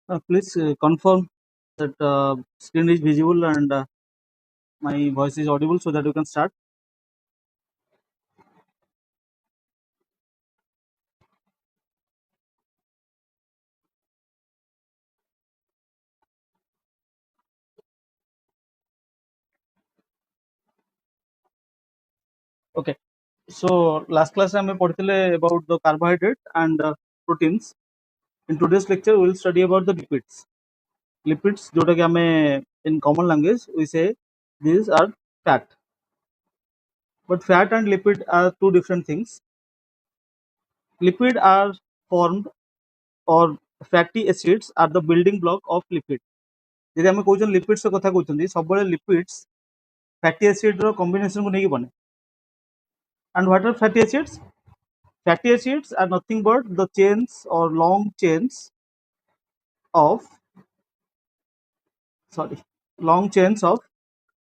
Please confirm that screen is visible and my voice is audible so that you can start. Okay. So last class I पढ़िଥିଲେ about the carbohydrate and proteins. In today's lecture we will study about the lipids. Lipids जोटा कि हमें in common language we say these are fat. But fat and lipid are two different things. Lipid are formed or fatty acids are the building block of lipid. यदि आम कौन lipids कथा कहते सब lipids fatty acid रो combination को नहीं बने. And what are fatty acids? Fatty acids are nothing but the chains or long chains of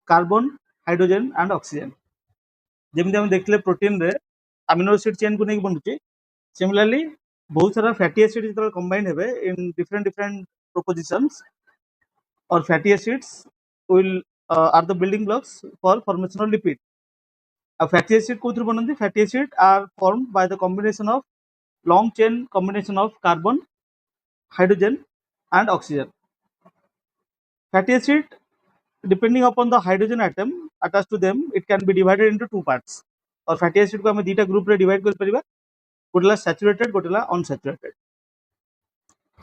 carbon, hydrogen and oxygen. जमी आम देखते प्रोटीन रे अमीनो एसिड चेन को नहीं बनुचे. Similarly बहुत सारा फैटी एसिड जो कंबाइन हेबे in different propositions or fatty acids will are the building blocks for formation of lipid. A fatty acid कोथुर बनंती? Fatty acid are formed by the combination of long chain combination of carbon, hydrogen and oxygen. Fatty acid, depending upon the hydrogen atom attached to them, it can be divided into two parts. और fatty acid को हमें दीटा group रे divide कर परिबा. गोटेला saturated, गोटेला unsaturated.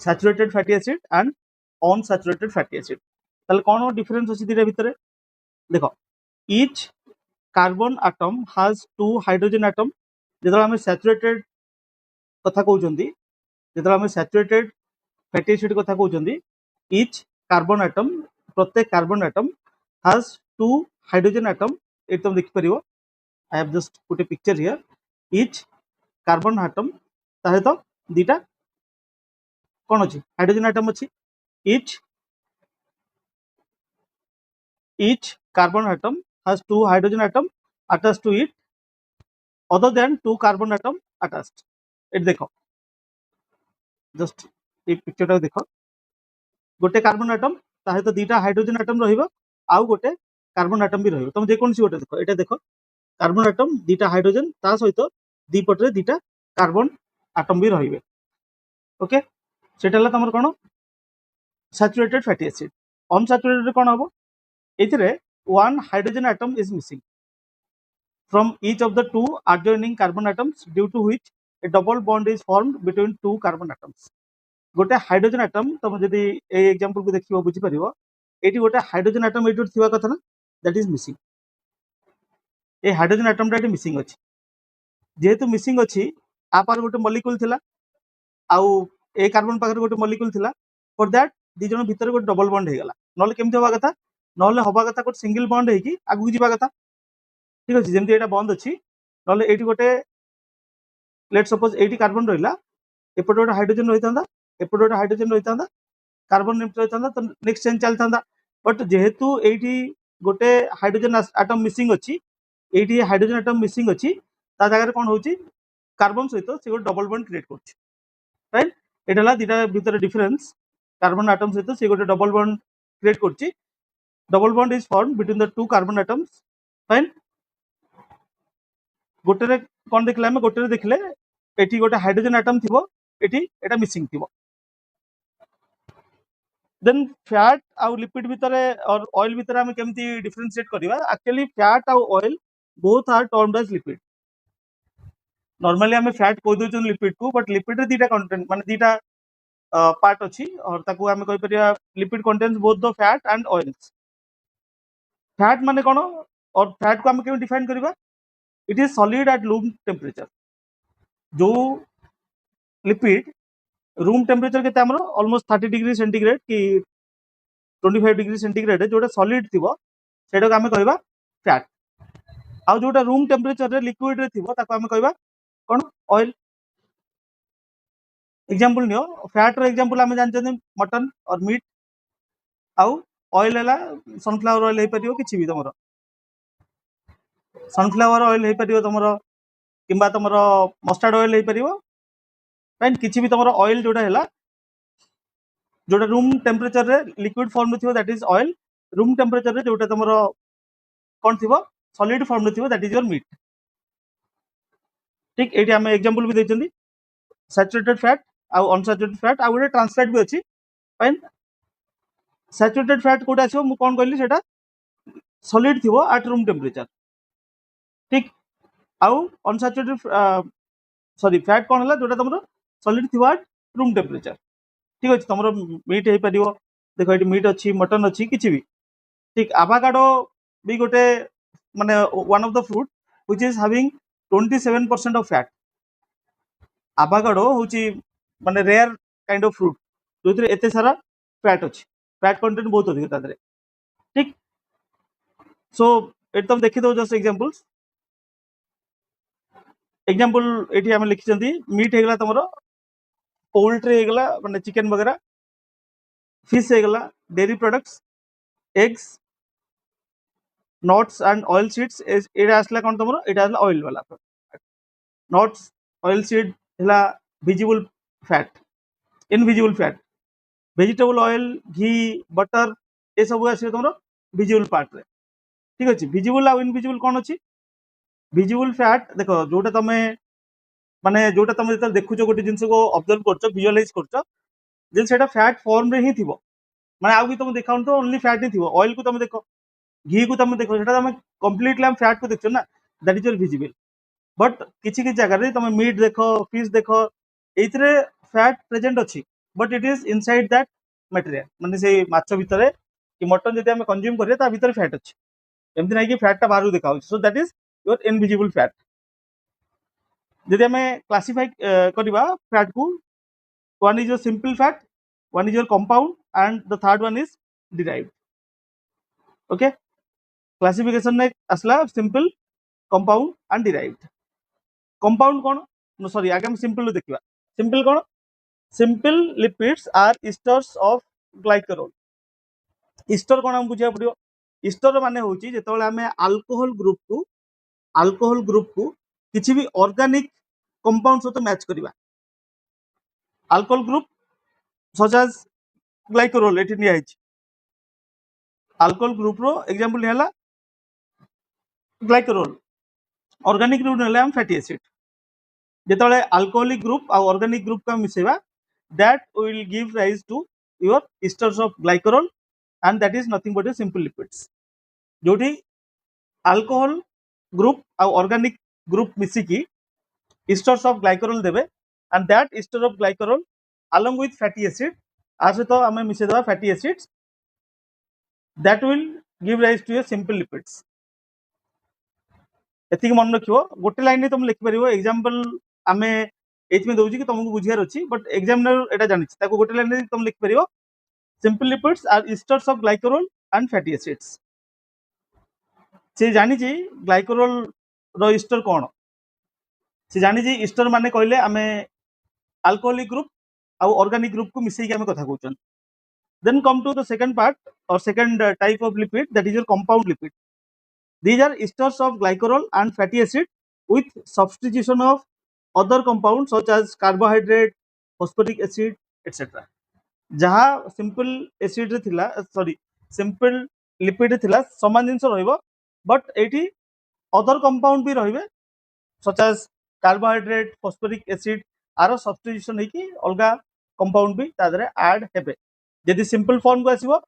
Saturated fatty acid and unsaturated fatty acid. ताले कोन डिफरेंस अछि दीटा भितरे? देखो, each carbon atom has two hydrogen atom. जेतला हमें सैचुरेटेड कथा कहउचंदी, जेतला हमें सैचुरेटेड फैटी एसिड कथा कहउचंदी, each carbon atom, प्रत्येक carbon atom has two hydrogen atom. एक तुम देख परिबो. I have just put a picture here. Each carbon atom ताहे तो दीटा कोन अछि? हाइड्रोजन एटम अछि. each carbon atom has two hydrogen atom attached to it other than two carbon atom attached. it देखो, just एक picture टा देखो. गोटे carbon atom ताहे तो दीटा हाइड्रोजन एटम रहिबो आउ गोटे कार्बन एटम भी रहिबो. तुम जे कोनसी गोटे देखो, एटा देखो कार्बन एटम दीटा हाइड्रोजन ता सहित दी पटरे दीटा कार्बन एटम भी रहिबे. ओके, सेटा हला तमर कोन सैचुरेटेड फैटी एसिड. अनसैचुरेटेड कोन हबो? एथिरे one hydrogen atom is missing from each of the two adjoining carbon atoms, due to which a double bond is formed between two carbon atoms. गोटे hydrogen atom तुम जदि ए example को देखिबो बुझी परिबो. Eighty गोटे hydrogen atom एटू थिबा कथा ना, that is missing. A hydrogen atom that missing अछि. जेहेतु मिसिंग अछि, आ पार गोटे मॉलिक्यूल थिला आउ ए कार्बन पाखर गोटे मॉलिक्यूल थिला. फॉर दैट दी जण भीतर गोटे डबल बॉन्ड हे गेला. नले केमति होबा कथा? नले होबा कथा गोटे सिंगल बॉन्ड हे कि आगु जिबा कथा. ठीक अछि, जेमति एटा बॉन्ड अछि. नले एटी गोटे लेट सपोज एटी कार्बन रहिला, एपटे गोटे हाइड्रोजन रहितांदा, एपटे गोटे हाइड्रोजन रहितांदा, कार्बन नेम रहितांदा, तो नेक्स्ट चेन चलतांदा. बट जेहेतु एटी गोटे हाइड्रोजन एटम मिसिंग अछि, एटी हाइड्रोजन एटम मिसिंग अछि, ता जगह कोन होची? कार्बन सहित से गोटे डबल बॉन्ड क्रिएट करछि. राइट, एटाला दीटा भीतर डिफरेंस. कार्बन एटम सहित से गोटे डबल बॉन्ड क्रिएट करछि. Double bond is formed between the two carbon atoms. Fine, गोटे रे कोन देखले? हम गोटे रे देखले एटी गोटे हाइड्रोजन एटम थिबो, एटी एटा मिसिंग थिबो. देन फैट आउ लिपिड भितरे और ऑयल भितरे हम केमती डिफरेंशिएट करबा? एक्चुअली फैट आउ oil both are termed as lipid. Normally हम फैट कह दोचन लिपिड को, बट लिपिड रे दीटा कंटेंट माने दीटा पार्ट अछि और ताकू हम कहि परिया lipid contains both the fat and oils. Fat माने कोन और फैट को हम केम डिफाइन करबा? It is solid at room temperature. जो लिपिड रूम टेम्परेचर के हमरो ऑलमोस्ट 30 डिग्री सेंटीग्रेड कि 25 डिग्री सेंटीग्रेड जोटा सॉलिड थिबो सेटा को हम कहबा फैट. आ जोटा रूम टेम्परेचर रे लिक्विड रे थिबो ताको हम कहबा कोन? ऑयल. एग्जांपल नियो, फैट रो एग्जांपल हम जानछन मटन और मीट. आउ ऑयल हला सनफ्लावर ऑयल हे परियो किछि भी तमरो. सनफ्लावर ऑयल हे परियो तमरो किंबा तमरो मस्टर्ड ऑयल हे परियो. राइट, किछि भी तमरो ऑयल जोटा हला जोटा रूम टेम्परेचर रे लिक्विड फॉर्म में that is oil room temperature रे जोटा तुम कौन थी सॉलिड फॉर्म में दैट इज योर मीट ठीक ये आम एग्जांपल भी देते सैचुरेटेड फैट आउ अनसैचुरेटेड फैट आउ गोटे ट्रांसलेट भी अच्छी फाइन सैचुरेटेड फैट कोटा आसो मु कौन कहली सेटा सॉलिड थी एट रूम टेम्परेचर ठीक आउ अनसैचुरेटेड सॉरी फैट कौन है जोटा तुम सॉलिड थी एट रूम टेम्परेचर ठीक अच्छे तुम मीट हो पार देख ये मीट अच्छी मटन अच्छी किसी भी ठीक आवाकाडो भी गोटे माने one of the fruit which is having 27% of fat avocado होची माने रेयर काइंड ऑफ फ्रूट जो एते सारा फैट अच्छी फैट कंटेंट बहुत अधिक तादरे ठीक सो ये तुम देखी दो जस्ट एग्जांपल्स एग्जांपल एठी हम लिखिसंती मीट हेगला तमरो पोल्ट्री हेगला माने चिकन वगैरह फिश हेगला dairy products eggs nuts and oil seeds एटा आसला कोन तमरो एटा आसला ऑयल वाला नट्स ऑयल सीड हला visible fat invisible fat vegetable oil ghee butter ये सब आसो तुम विजिबल पार्ट रे ठीक अच्छे विजिबल आउ इनविजिबल कौन अच्छी विजिबल फैट देख जोटा तुम माने जोटा तुम जो देखुच गोटे जिन को ऑब्जर्व कर विजुअलाइज कर फैट फॉर्म रे ही थी माने आउ भी तुम देखा तो ओनली फैट ही थी ऑयल को तुम देख घी को तुम देख तुम कम्प्लीटली हम फैट को देखो ना that is your visible but किसी जगह तुम मीट देख फिश देख ये फैट प्रेजेंट अच्छी but it is inside that material माने से माछ भितर कि मटन जब आम कंज्यूम करिए भितर फैट अच्छी एमती ना कि फैट बाहर देखा so that is your invisible fat जब आम क्लासीफाई करवा फैट को one is your simple fat one is your compound and the third one is derived okay classification में आसला simple compound and derived compound कौन sorry आगे हम simple देखा सिंपल कौन simple lipids are esters of glycerol ester कौन हम बुझा पड़ो ईस्टर माने होची जेतबेले आमे अल्कोहल ग्रुप को किसी भी ऑर्गेनिक कंपाउंड सहित मैच करवा अल्कोहल ग्रुप सच एज ग्लाइकोरोल एठी निया हिची अल्कोहल ग्रुप रो एग्जांपल हैला ग्लाइकोरोल ऑर्गेनिक ग्रुप नेले हम फैटी एसिड जेतबेले अल्कोहलिक ग्रुप आ ऑर्गेनिक ग्रुप का मिसेवा that will give rise to your esters of glycerol and that is nothing but a simple lipids जोटी अल्कोहल ग्रुप और ऑर्गेनिक ग्रुप मिसिकी ईस्टर्स ऑफ ग्लाइकोरोल देबे and that ester of glycerol along with fatty acid आ सहित आम मिसेदेवा fatty acids that will give rise to a simple lipids एतिक मन रखियो गोटे लाइन रे तुम लिख परिबो एग्जांपल आमे एथमे दोउची कि तुमको बुझियार अछि बट एग्जामिनर एटा जानि ताको गोटे लाइन रे तुम लिख परिबो simple lipids are esters of glycerol and fatty acids से जानी जी ग्लाइकोरोल रो ईस्टर कौन से जानी जी ईस्टर माने कहले आमे अल्कोहलिक ग्रुप और ऑर्गेनिक ग्रुप को मिसई के आमे कथा कहउछन then come to the second part और second type of lipid that is your compound lipid these are esters of glycerol and fatty acid with substitution of other compounds such as carbohydrate phosphoric acid etc जहाँ simple acid रे थिला sorry simple lipid रे थिला समान जिंस रहइबो but एठी other compound भी रहिबे such as carbohydrate phosphoric acid आरो सब्स्टिट्यूशन हेकी अलगा कंपाउंड भी तादरे ऐड हेबे यदि सिंपल फॉर्म को आसीबो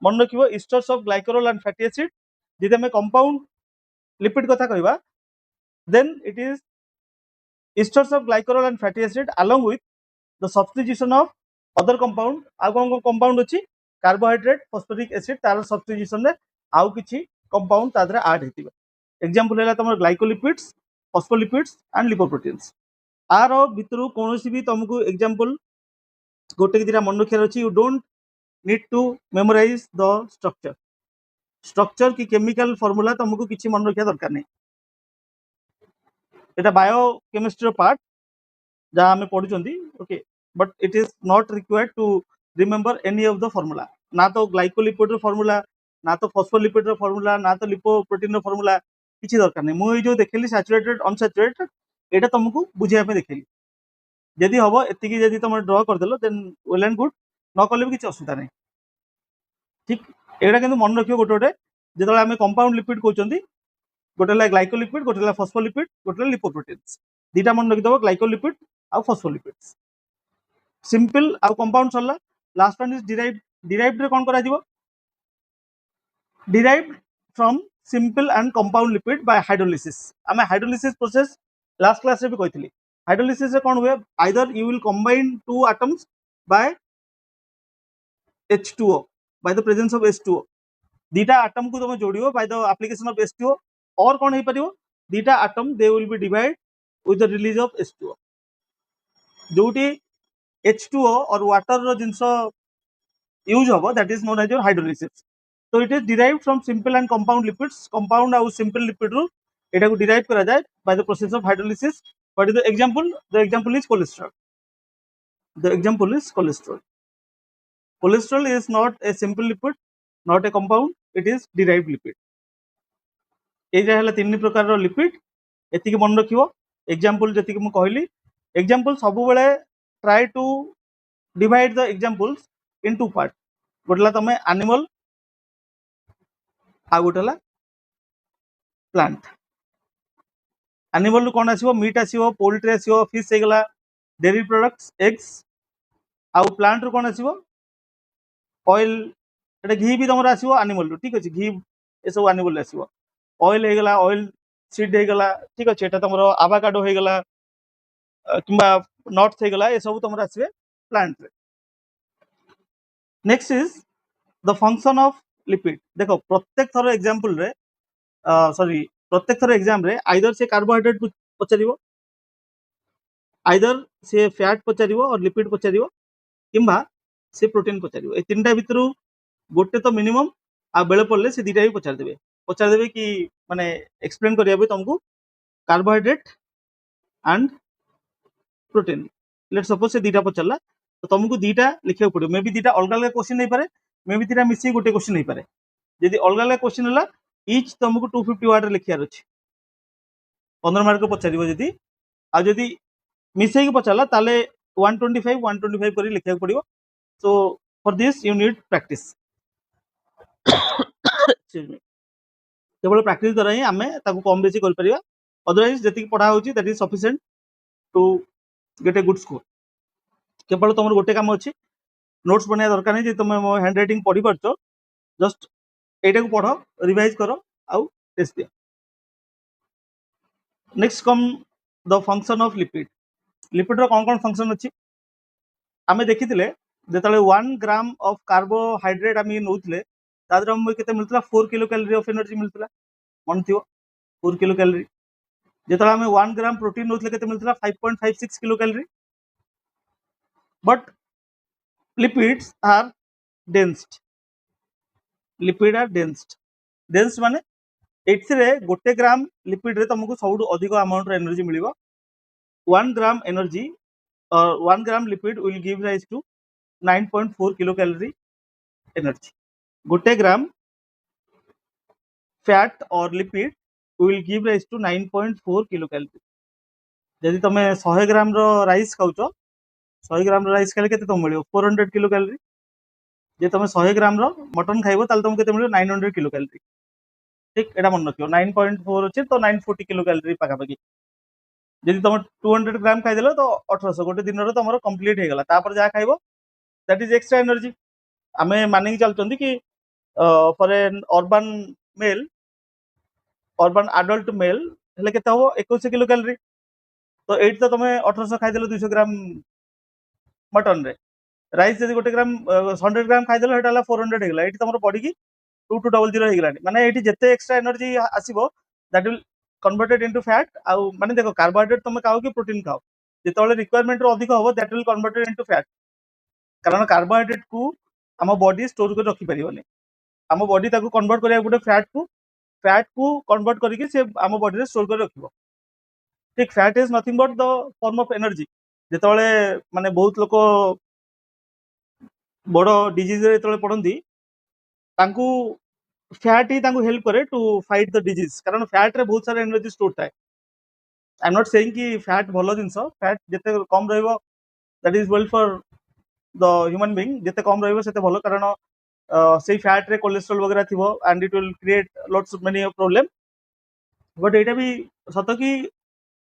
मन रखिबो esters of glycerol and fatty acid यदि हमें कंपाउंड लिपिड कथा कहबा then it is esters of glycerol and fatty acid along with the substitution of other compound आ कौन कंपाउंड अच्छी कार्बोहाइड्रेट फॉस्फोरिक एसिड तार सब्स्टिट्यूशन रे आउ किछि कंपाउंड तादरे ऐड हेतिबे एग्जांपल हैला तमर ग्लाइकोलिपिड्स फॉस्फोलिपिड्स एंड लिपोप्रोटीन्स आर भितरु कोनोसी भी तुमको एग्जांपल गोटे दिरा मन रखियार अछि you don't need to memorise the structure की केमिकल फार्मूला तुमको किछि मन रखिया दरकार नै एटा बायोकेमिस्ट्री पार्ट जहाँ आम पढ़ुंट okay but it is not required to remember any of the formula ना तो ग्लाइकोलिपिड फार्मूला ना तो फॉस्फोलिपिड फार्मूला ना तो लिपोप्रोटीन फार्मूला किसी दरकार नहीं मुझे जो देखली सैचुरेटेड अनसैचुरेटेड एटा तुमको बुझाई देखली जदि हम एति तुम ड्र करदेल देन वेल एंड गुड न कले भी किसी असुविधा नहीं ठीक एटा किंतु मन रखियो गोटे गोटे जेतले आमे कंपाउंड लिपिड कहउचंदी गोटे ला ग्लाइकोलिपिड गोटे ला फॉस्फोलिपिड गोटे ला लिपोप्रोटीन्स दीटा मन रखि दबो ग्लाइकोलिपिड आ फॉस्फोलिपिड्स सिंपल आ कंपाउंड सरला last one is derived derived रे कोन करा दिबो derived from simple and compound lipid by hydrolysis आमे हाइड्रोलिसिस प्रोसेस लास्ट क्लास रे भी कहितली हाइड्रोलिसिस रे कोन हुए either you will combine two atoms by H2O by the presence of H2O दीटा एटम को तुम जोड़ियो by the application of H2O और कौन हो पारियो दीटा atom they will be divide with the release of H2O जोटी H2O और वाटर रो जिंस यूज होबो that is known as your hydrolysis तो it is derived from simple and compound lipids compound और सिंपल लिपिड रो एटा को डिराइव करा जाय by the process of hydrolysis what is the example is cholesterol the example is cholesterol cholesterol is not a simple lipid not a compound it is derived lipid एजा हला तीन प्रकार रो lipid एतिके मन रखियो एग्जांपल जतिके मु कहली एग्जांपल सब बेले try to divide the examples in two part गोटला तमे एनिमल आ गोटला प्लांट एनिमल रू कोन आसीबो मीट आसीबो पोल्ट्री आसीबो फिश हेगला डेयरी प्रोडक्ट्स एग्स आ प्लांट रू कोन आसीबो ऑयल एटा घी भी तुम आसो एनिमल ठीक अच्छे घी ये सब एनिमल आसो ऑयल होगला ऑयल सीड होगला ठीक अच्छे एटा तुम आवाकाडो होगला कि नट्स होगला ये सब तुम आसवे प्लांट रे next is the function of lipid देखो प्रत्येक थर एग्जांपल रे सॉरी प्रत्येक थर एग्जाम रे आइदर से कार्बोहाइड्रेट पचारिबो आइदर से फैट पचारिबो और लिपिड पचारिबो किंबा से प्रोटीन पचारिबो ए तीनटा भितरु गोटे तो मिनिमम आ बेले पड़ले से दीटा भी पचार देबे कि माने एक्सप्लेन करिया भी तुमको carbohydrate and protein let suppose से दीटा पचारला तो तुमको दीटा लिखिया पड़ो मे बी दीटा अलग अलग क्वेश्चन नहीं पारे मे बी दीटा मिसी गोटे क्वेश्चन नहीं पारे यदि अलग अलग क्वेश्चन हला ईच तुमको 250 वर्ड रे लिखियार अछि 15 मार्क पचारिबो यदि आ यदि मिसई के पचारला ताले 125 करी लिखिया पड़िबो so for this you need practice केवल प्रैक्टिस द्वारा ही आम कम बेसी कर अदरवाइज जी पढ़ा होची that is sufficient to get a good score केवल तुम गोटे काम अच्छी नोट्स बनवा दरकार नहीं तुम मो हैंड राइटिंग पढ़ी पार्छ जस्ट एटा को पढ़ रिवाइज कर आउ टेस्ट दिया next come the function of lipid lipid रो कौन फंक्शन अच्छी आम देखी जो 1 ग्राम ऑफ कार्बोहाइड्रेट आम नौले तादर के मिलता 4 किलो कैलोरी ऑफ एनर्जी मिलता मन थी 4 किलो कैलोरी जो आम 1 ग्राम प्रोटीन नौले के मिलता 5.56 kilo calorie but lipids are densed lipid are densed माने एथिरे गोटे ग्राम लिपिड रे तुमको सब अधिक अमाउंट एनर्जी मिल 1 ग्राम एनर्जी और 1 gram lipid will give rise to 9.4 kilo calorie energy गोटे ग्राम फैट और lipid will give rise to 9.4 kilo calorie जदि तुम 100 ग्राम रो राइस खाऊच 100 ग्राम रो राइस खाइले केते तुम मिलियो 400 किलो कैलोरी जे तुम 100 ग्राम रो मटन खाइबो ताल तुम केते मिलियो 900 किलो कैलोरी ठीक एटा मन रखियो 9.4 अछि तो 940 किलो कैलोरी पाखा पाखी जदि तुम 200 ग्राम खाइ देलो तो 1800 गोटे दिन रो तुमरो कंप्लीट हे गला तापर जा खाइबो दैट इज एक्स्ट्रा एनर्जी आमे मानिक चलचंदी कि for an urban male urban adult male हेले केते हो 21 किलो कैलोरी तो एट तो तुम 1800 खाइदेल 200 ग्राम मटन रे राइस जदि गोटे ग्राम 100 ग्राम खाइदेल हेटा 400 हेगला एटी तुम बॉडी की 2200 हेगला माने एटी जेते एक्स्ट्रा एनर्जी आसीबो that will converted into fat आउ माने देखो कार्बोहाइड्रेट तुम खाओ कि प्रोटीन खाओ जेतले रिक्वायरमेंट रो अधिक होबो that will converted into fat कारण कार्बोहाइड्रेट को आम बॉडी स्टोर कर रखी पारिबोनी आम बॉडी ताको कन्वर्ट करिया गोटे फैट को कन्वर्ट करके से आम बॉडी रे स्टोर कर रखिबो ठीक fat is nothing but the form of energy जेतले माने बहुत लोक बड़ डिजीज रे जेतले पड़ती तांकू फैट ही तांकू हेल्प करे टू फाइट द डिजीज कारण फैट रे बहुत सारा एनर्जी स्टोर थाए आई एम नॉट सेइंग कि फैट भलो जिंस फैट जेते कम रहइबो that is well for the human being जिते कम रहइबो सेते भलो कारण से फैट रे कोलेस्ट्रॉल वगैरह थिबो and it will create lots of many problem but एटा भी सत कि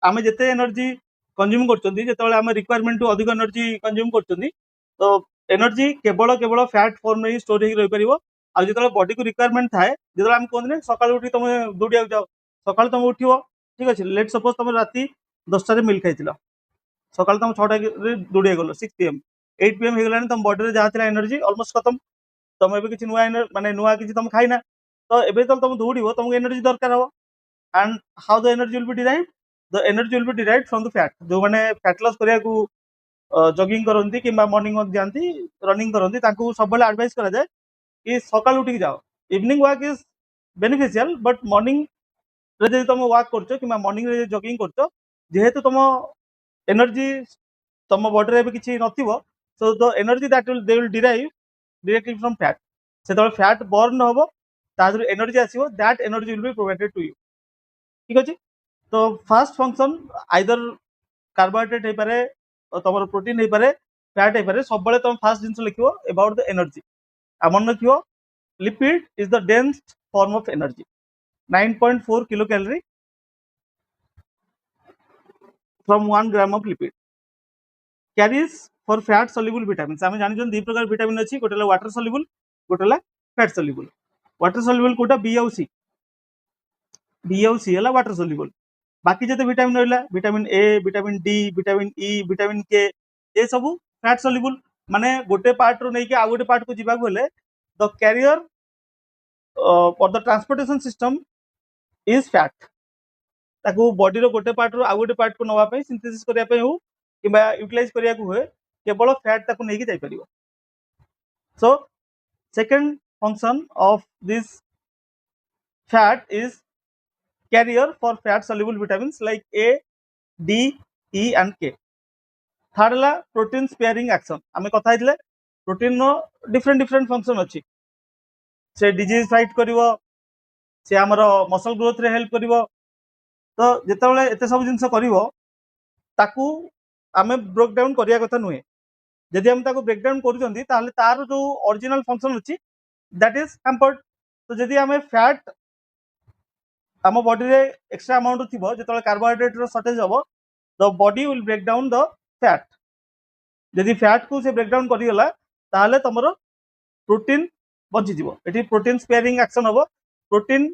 आमे जिते एनर्जी कंज्यूम करछंती जेतेबेले आमे रिक्वायरमेंट टू अधिक एनर्जी कंज्यूम करछंती तो एनर्जी केवल केवल फैट फॉर्म में ही स्टोर होई रहि परिबो आ जेतेबेले बॉडी को रिक्वायरमेंट थाए जेतेबेले आमे कोन ने सकाळ उठी तुम दौड़िया जाओ सकाळ तुम उठिबो ठीक अछि लेट सपोज तुम राती 10टा रे मिल खाइतिलो सकाळ तुम 6टा रे दौड़िया गलो 6 पीएम 8 पीएम हे गलानी तुम बॉडी रे जहा थिला एनर्जी ऑलमोस्ट खत्म तुम एबे किछि नुआ माने नुआ किछि तुम खाइना तो एबे तो तुम दौड़िबो तुमको एनर्जी दरकार हो and how the energy will be derived the energy will be derived from the fat जो माने फैट लॉस करिया को जॉगिंग करंती किबा मॉर्निंग वॉक जानती रनिंग करंती ताकू सब बेले एडवाइस करा जाय कि सकाळ उठी जाओ evening walk is beneficial but morning रे जे तुम वॉक करछो किबा मॉर्निंग रे जॉगिंग करछो जेहेतु तुम एनर्जी तुम बॉडी रे किछि नथिबो so the energy that will they will derive directly from fat सेतबे फैट बर्न होबो तादर एनर्जी आसीबो that energy will be provided to you ठीक अछि तो फर्स्ट फंक्शन आइदर कार्बोहाइड्रेट हे पारे तुम प्रोटीन हे पारे फैट हे पारे सब बेले तुम फास्ट जिंस लिखिबो अबाउट द एनर्जी आ मन रखिबो lipid is the dense form of energy 9.4 kilo calorie from 1 gram of lipid carries for fat soluble vitamins आमे जानि दी प्रकार विटामिन अछि गोटेला वाटर सॉल्युबल गोटेला फैट सॉल्युबल वाटर सॉल्युबल कोटा बी और सी है वाटर सॉल्युबल बाकी जते विटामिन रहला vitamin A vitamin D vitamin E vitamin K ये सब फैट सॉल्युबल माने गोटे पार्ट रो नै के आ गोटे पार्ट को जिबा गले the carrier for the transportation system is fat ताकू बॉडी रो गोटे पार्ट रो आ गोटे पार्ट को नवा पे सिंथेसिस करिया पे हो किबा यूटिलाइज करिया को होय केवल फैट ताकू नै के जाई परिबो so second function of this fat is carrier for fat soluble vitamins like A, D, E and K. Third la protein sparing action. आमे कथा हितले प्रोटीन नो डिफरेंट फंक्शन अछि से डिजीज फाइट करिवो से हमर मसल ग्रोथ रे help करिवो तो जेतेबेले एते सब जिंस करिवो ताकू आमे ब्रेक डाउन करिया कथा नुहे यदि हम ताकू ब्रेक डाउन करूचंती ताले तार जो ओरिजिनल फंक्शन अछि दैट इज हैम्पर्ड तो यदि आमे फैट आम बॉडी रे एक्स्ट्रा अमाउंट थिबो जेतले कार्बोहाइड्रेट रो शॉर्टेज हबो the body will break down the fat यदि फैट को से ब्रेक डाउन करि गला ताले तमरो प्रोटीन बंची जीवो एठी प्रोटीन स्पेयरिंग एक्शन हबो प्रोटीन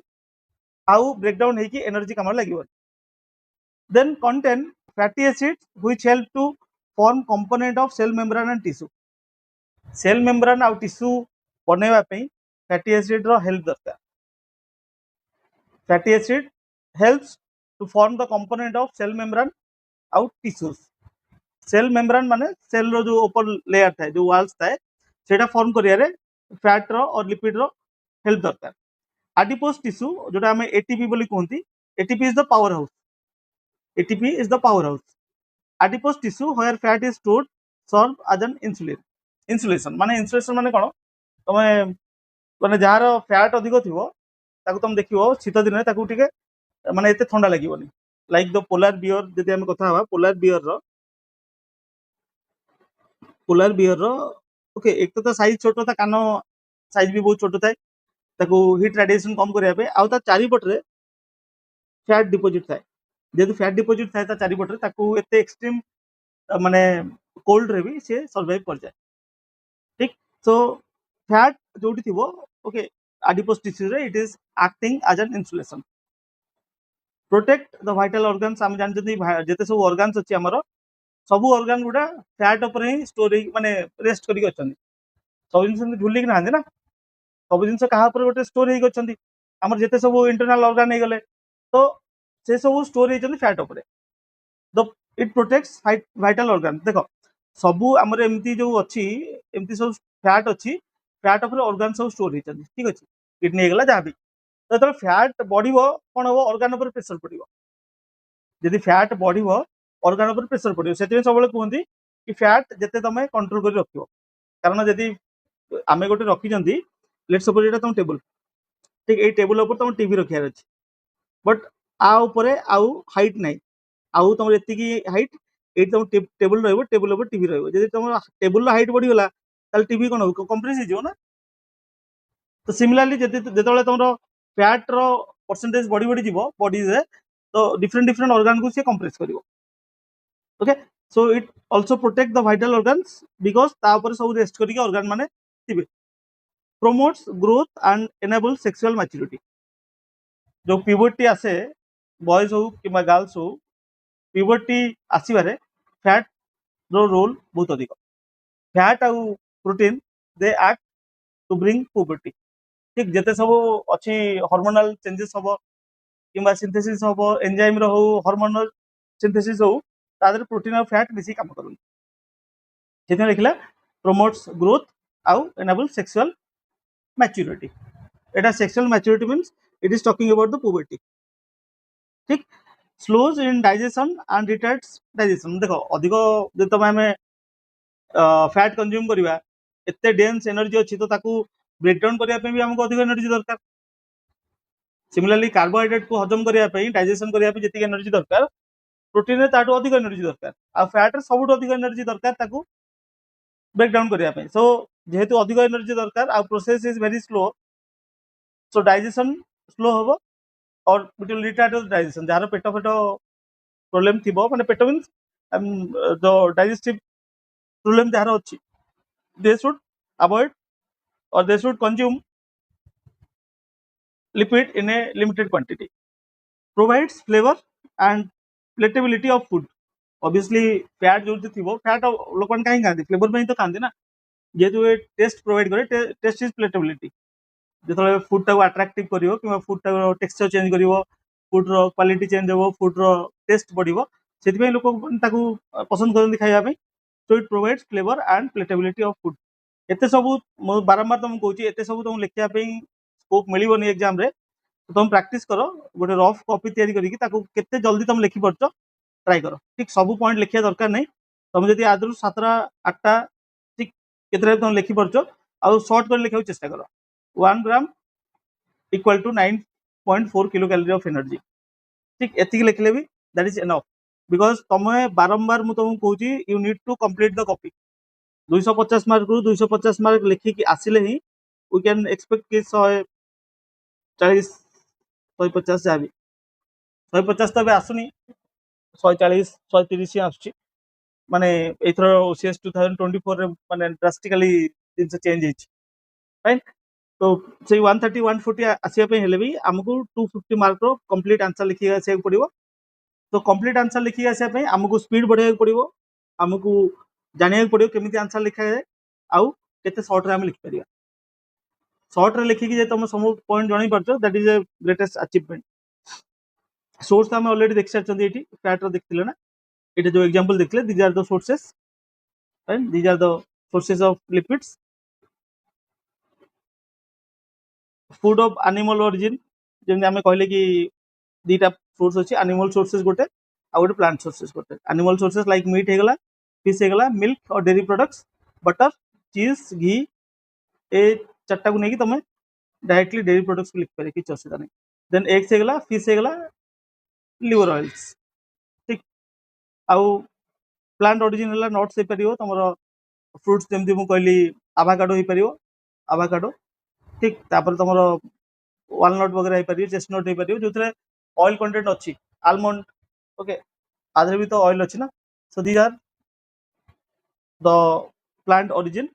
आउ ब्रेक डाउन हेकी एनर्जी कमर लागिवो then contain fatty acids which help to form component of cell membrane and tissue बनेवा पई फैटी एसिड रो हेल्प दरकार fatty acid helps to form the component of cell membrane out tissues cell membrane माने cell रो जो ऊपर layer थाए जो वाल्स थाए सेटा फॉर्म करिया रे फैट रो और लिपिड रो हेल्प दरकार एडिपोज टिश्यू जोटा हमें एटीपी बोली कहंती ATP is the power house adipose tissue where fat is stored serve as an insulation माने कोन तमे माने जार फैट अधिक थिवो ताकू तुम देखिवो शीत दिन ताकू टिके माने एते ठंडा लागिवनी लाइक द पोलार बियर जदि हम कथा हवा पोलार बियर रो ओके एक तो साइज छोटो था कानो साइज भी बहुत छोटो था ताकू हीट रेडिएशन कम करिया पे आउ ता चारि पट रे फैट डिपोजिट थाए जेतु फैट डिपोजिट थाए ता चारि पट रे ताकू एते एक्सट्रीम माने कोल्ड रे भी से सर्वाइव कर जाए ठीक सो फैट जोटी थिवो ओके adipose tissue रे it is acting as an insulation protect the vital organs हम जानते जेते सब ऑर्गन्स अछि हमरो सब ऑर्गन गुडा फैट ऊपर ही स्टोर माने रेस्ट करी अछन सब जिंस झुली कि नांदे ना सब जिंस कहा ऊपर गोटे स्टोर ही अछन हमर जेते सब इंटरनल ऑर्गन हे गले तो से सब स्टोर हे जंदी फैट ऊपर the it protects vital organ देखो सब हमर एमती जो अछि एमती सब फैट अछि फैट ऊपर ऑर्गन सब स्टोर हे जंदी ठीक अछि किडनी हे गला जा भी तो फैट बढ़िबो कोन हो ऑर्गन ऊपर प्रेशर पड़िबो यदि फैट बढ़िबो ऑर्गन ऊपर प्रेशर पड़िबो सेते सब बेले कहंती कि फैट जते तमे कंट्रोल करी रखियो कारण यदि आमे गोटे रखी जंदी लेट्स सपोज एटा तुम टेबल ठीक ए टेबल ऊपर तुम टीवी रखियार अछि बट आ ऊपर आउ हाइट नै आउ तुम एति की हाइट एट तुम टेबल रहिबो टेबल ऊपर टीवी रहिबो जदि तुम टेबल हाइट बढ़ी गला ताल टीवी कोन हो कंप्रेस हो ना तो सिमिलरली जदि जेतले तुम फैट रो परसेंटेज बढ़ी बढ़ी जीवो बॉडी रे तो डिफरेंट डिफरेंट ऑर्गन को से कंप्रेस करिवो okay so it also protect the vital organs because ता ऊपर सब रेस्ट करिके ऑर्गन माने थिबे promotes growth and enables sexual maturity जो puberty आसे बॉयज हो कि गर्ल्स हो puberty आसीबारे फैट रो रोल बहुत अधिक फैट आउ protein they act to bring puberty ठीक जते सब अच्छी हार्मोनल चेंजेस हम कि सिंथेसिस हम एंजाइम रो हार्मोनल सिंथेसिस हो तादर प्रोटीन और फैट मिसी काम करूँ से लिखला प्रमोट्स ग्रोथ आउ एनेबल सेक्सुअल मैच्योरिटी एटा sexual maturity means it is talking about the puberty ठीक slows in digestion and retards digestion देखो अधिक जो तुम आम फैट कंज्यूम करवा एते डेंस एनर्जी अच्छी तो ताकू ब्रेक डाउन करने भी हमको अधिक एनर्जी दरकार सिमिलरली कार्बोहाइड्रेट को हजम करने डाइजेशन करने जी एनर्जी दरकार प्रोटीन रे ताठू अधिक एनर्जी दरकार आ फैट रे सबुठ अधिक एनर्जी दरकार ताकू ब्रेक डाउन करने सो जेहेतु अधिक एनर्जी दरकार आ process is very slow so digestion slow हम और इट विल रिटार्ड डाइजेशन जार पेट फेट प्रोब्लेम थी माने पेट मीन्स जो डाइजेस्टिव प्रोब्लेम जार अच्छी दे शुड अवॉइड और they should consume lipid in a limited quantity provides flavour and palatability of food obviously fat जो थी फैट लोक कहीं खाती फ्लेवर में ही तो खाती ना जेहेतु ये टेस्ट प्रोवाइड करे टेस्ट इज प्लेटेबिलिटी जो फूड टाक अट्राक्टिव कर कि फूड टाक टेक्सचर चेंज कर फूड क्वालिटी चेंज हो फूड टेस्ट बढ़ो से लोक पसंद करते खायापी so it provides flavour and palatability of food एत सब बारंबार तुमको कहूँ एत सब तुमको लिखापी स्कोप मिलनी एग्जाम रे तो तुम प्रैक्टिस कर गोटे रफ कॉपी तैयारी करके जल्दी तुम लिखि पार्छ ट्राई कर ठीक सब पॉइंट लिखा दरकार नहीं तुम जब आदि 7टा 8टा ठीक के तुम लिखि पार्छ आउ सर्ट कर लिखा चेष्टा कर 1 gram equal to 9.4 kilo calorie of energy ठीक एति लिखले भी दैट इज एनफ बिकॉज तुम्हें बारंबार मुझे तुमको कहूँ you need to complete the copy 250 mark रू 250 मार्क लिखिकी आसिले ही वी कैन एक्सपेक्ट कि 140 150 जहाँ भी 150 तो आसुनी 140 130 आसुची माने एथर ओसीएस 2024 माने ड्रास्टिकली जिनस चेंज होइछि राइट तो से 130 140 आसिया पे हेले भी हमको 250 मार्क रो कंप्लीट आंसर लिखि आसे पड़िबो तो कंप्लीट आंसर लिखि आसे पे हमको स्पीड बढ़ाया पड़िबो हमको जानिया पड़िबो केमिति आंसर लिखा जाए आउ केते शॉर्ट रे हम लिखि परिया शॉर्ट रे लिखिकी जे तुम सब पॉइंट जानि परछो that is a greatest achievement source हम ऑलरेडी देख सारछन एठी फैट रो देखथिले ना एटा जो एग्जांपल देखले these are the sources right these are the sources of lipids food of animal origin जेमि हमें कहले कि दीटा सोर्स अछि एनिमल सोर्सेस गोटे आ गोटे प्लांट सोर्सेस गोटे एनिमल सोर्सेस लाइक मीट हेगला फिश हेगला मिल्क और dairy products butter cheese ghee ए चारटा को नहीं तुम डायरेक्टली डेयरी प्रोडक्ट्स को लिख पारे किसी असुविधा नहीं देन एग्स हेगला फिश हेगला लिवर ऑयल्स ठीक आउ प्लांट ओरिजिन है नट्स हो पार तुम फ्रुट्स जमी मुझे कहली आभाकाडो हो पार आभाकाडो ठीक तापर तुम वालनट वगैरह हो पार चेस्टनट हो पार जो ऑयल कंटेंट अच्छी आलमंड ओके आधे भी तो ऑयल अच्छी ना so these are the plant origin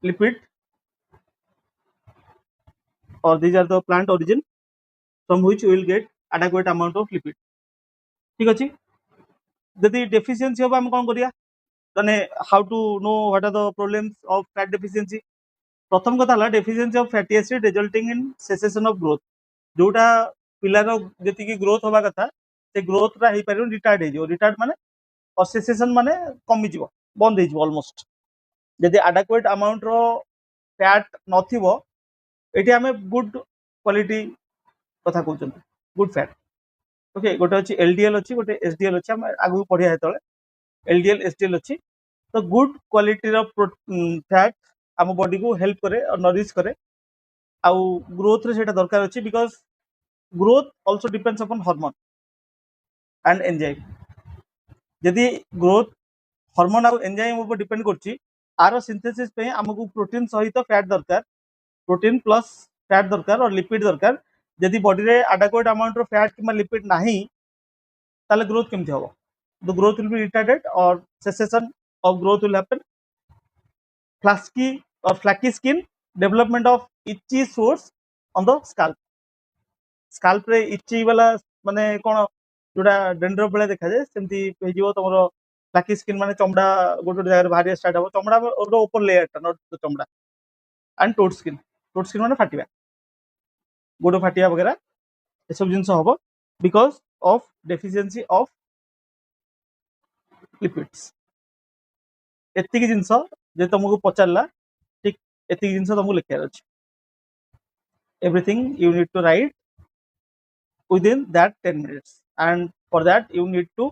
lipid or these are the plant origin from which we will get adequate amount of lipid ठीक अच्छी यदि डेफिशिएंसी हम आम कौन करिया माने how to know what are the problems of fat deficiency प्रथम कथा है deficiency of fatty acid resulting in cessation of growth जोटा पिलार जी ग्रोथ हवा कथा से ग्रोथ रा पार रिटार्ड हो रिटार्ड माने और सेसेशन माने कमी जीव बंद हो ऑलमोस्ट जदि एडेक्वेट अमाउंट रो फैट नथिबो एटी आम गुड क्वालिटी कथा कहते गुड फैट ओके गोटे अच्छी एलडीएल अच्छी गोटे एसडीएल अच्छी आम आगू पढ़िया जो एलडीएल एसडीएल अच्छी तो गुड क्वालिटी फैट आम बॉडी को हेल्प करे और नरिश करे आउ ग्रोथ रे सेटा दरकार अच्छी because growth also depends upon hormone and enzyme जदि ग्रोथ हार्मोन और एंजाइम ऊपर डिपेंड करछि आर सिंथेसिस पे हमको प्रोटीन सहित फैट दरकार प्रोटीन प्लस फैट दरकार और लिपिड दरकार जदि बॉडी रे एडेक्वेट अमाउंट रो फैट किमा लिपिड नाही ताले ग्रोथ केमति होबो the growth will be retarded और cessation of growth will happen फ्लास्की और flaky skin development of itchy sores on the scalp रे इची वाला माने कोन जोड़ा डेंड्रफ वाला देखा जाए सेमती हे जिवो तमरो फ्लैकी स्किन माने चमड़ा गोटे गोटे जगह बाहर स्टार्ट हो चमड़ा रो ऊपर लेयर टा नॉट द चमड़ा एंड टोट स्किन माने फाटिबा गोड़ फाटिया वगैरह ये सब जिनस हम because of deficiency of lipids एतिक जिनस जे तुमको पचारला ठीक एतिक जिनस तुमको लिखार अच्छे everything you need to write within that 10 minutes and for that you need to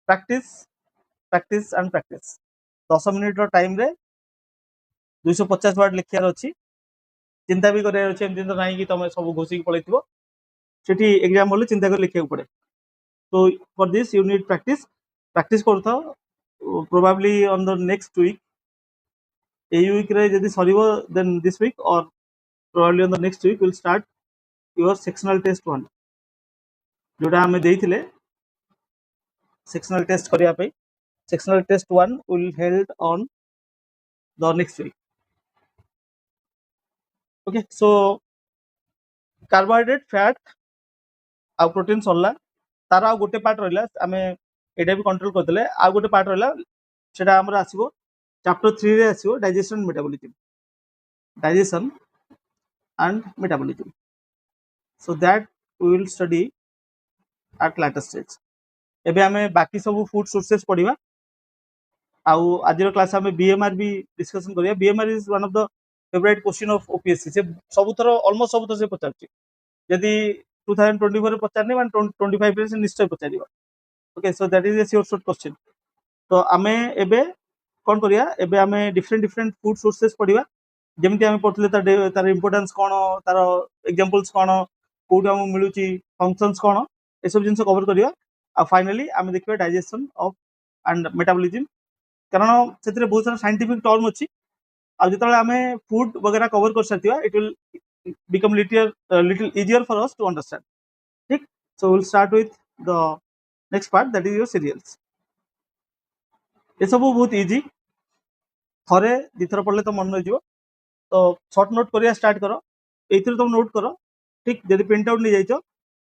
practice and practice 10 minute रो टाइम रे 250 वर्ड लिखार अच्छी चिंता भी करार अच्छे एमती तो नहीं कि तुम सब घोषिक पलैथो सेठी एग्जाम बोले चिंता कर लिखा पड़े तो for this you need practice करता probably on the next week a week रे जदी सरीबो then this week or probably on the next week will start your sectional test 1 जोटा आम देइथिले सेक्शनल टेस्ट करिया पे sectional test 1 will held on the next week okay so carbohydrate fat आ protein सरला तार आ गोटे पार्ट रहिला आमे एटा भी कंट्रोल करदेले आ गोटे पार्ट रहिला सेटा हमर आसीबो चैप्टर 3 रे आसीबो digestion and metabolism so that we will study at later stage एबे आमे बाकी सब फूड सोर्सेस पढिबा आउ आजिर क्लास आमे बीएमआर भी डिस्कशन करिया BMR is one of the favourite question of OPSC से सब थरो ऑलमोस्ट सब थरो से पचारछि यदि 2024 रे पचारने मान 25 रे से निश्चय पचारिबा okay so that is a sure short question तो आमे एबे कोन करिया एबे आमे डिफरेंट फूड सोर्सेस पढिबा जेमति आमे पढले तार इंपोर्टेंस कोन तार एग्जांपल्स कोन कोड हम मिलुची फंक्शंस कोन ए सब जिंस कवर करिया आ फाइनली आमे देखिबा डाइजेशन ऑफ एंड मेटाबॉलिज्म कारण से बहुत सारा साइंटिफिक टर्म अच्छी आ जो आमे फूड वगैरह कवर कर सकता it will become little easier for us to understand ठीक so will start with the next part that is your cereals ये सब बहुत इजी थरे दिथर पढ़ले तो मन रही तो शॉर्ट नोट करिया स्टार्ट करो एथरे तुम नोट करो ठीक जदि प्रिंट आउट नहीं जाइछो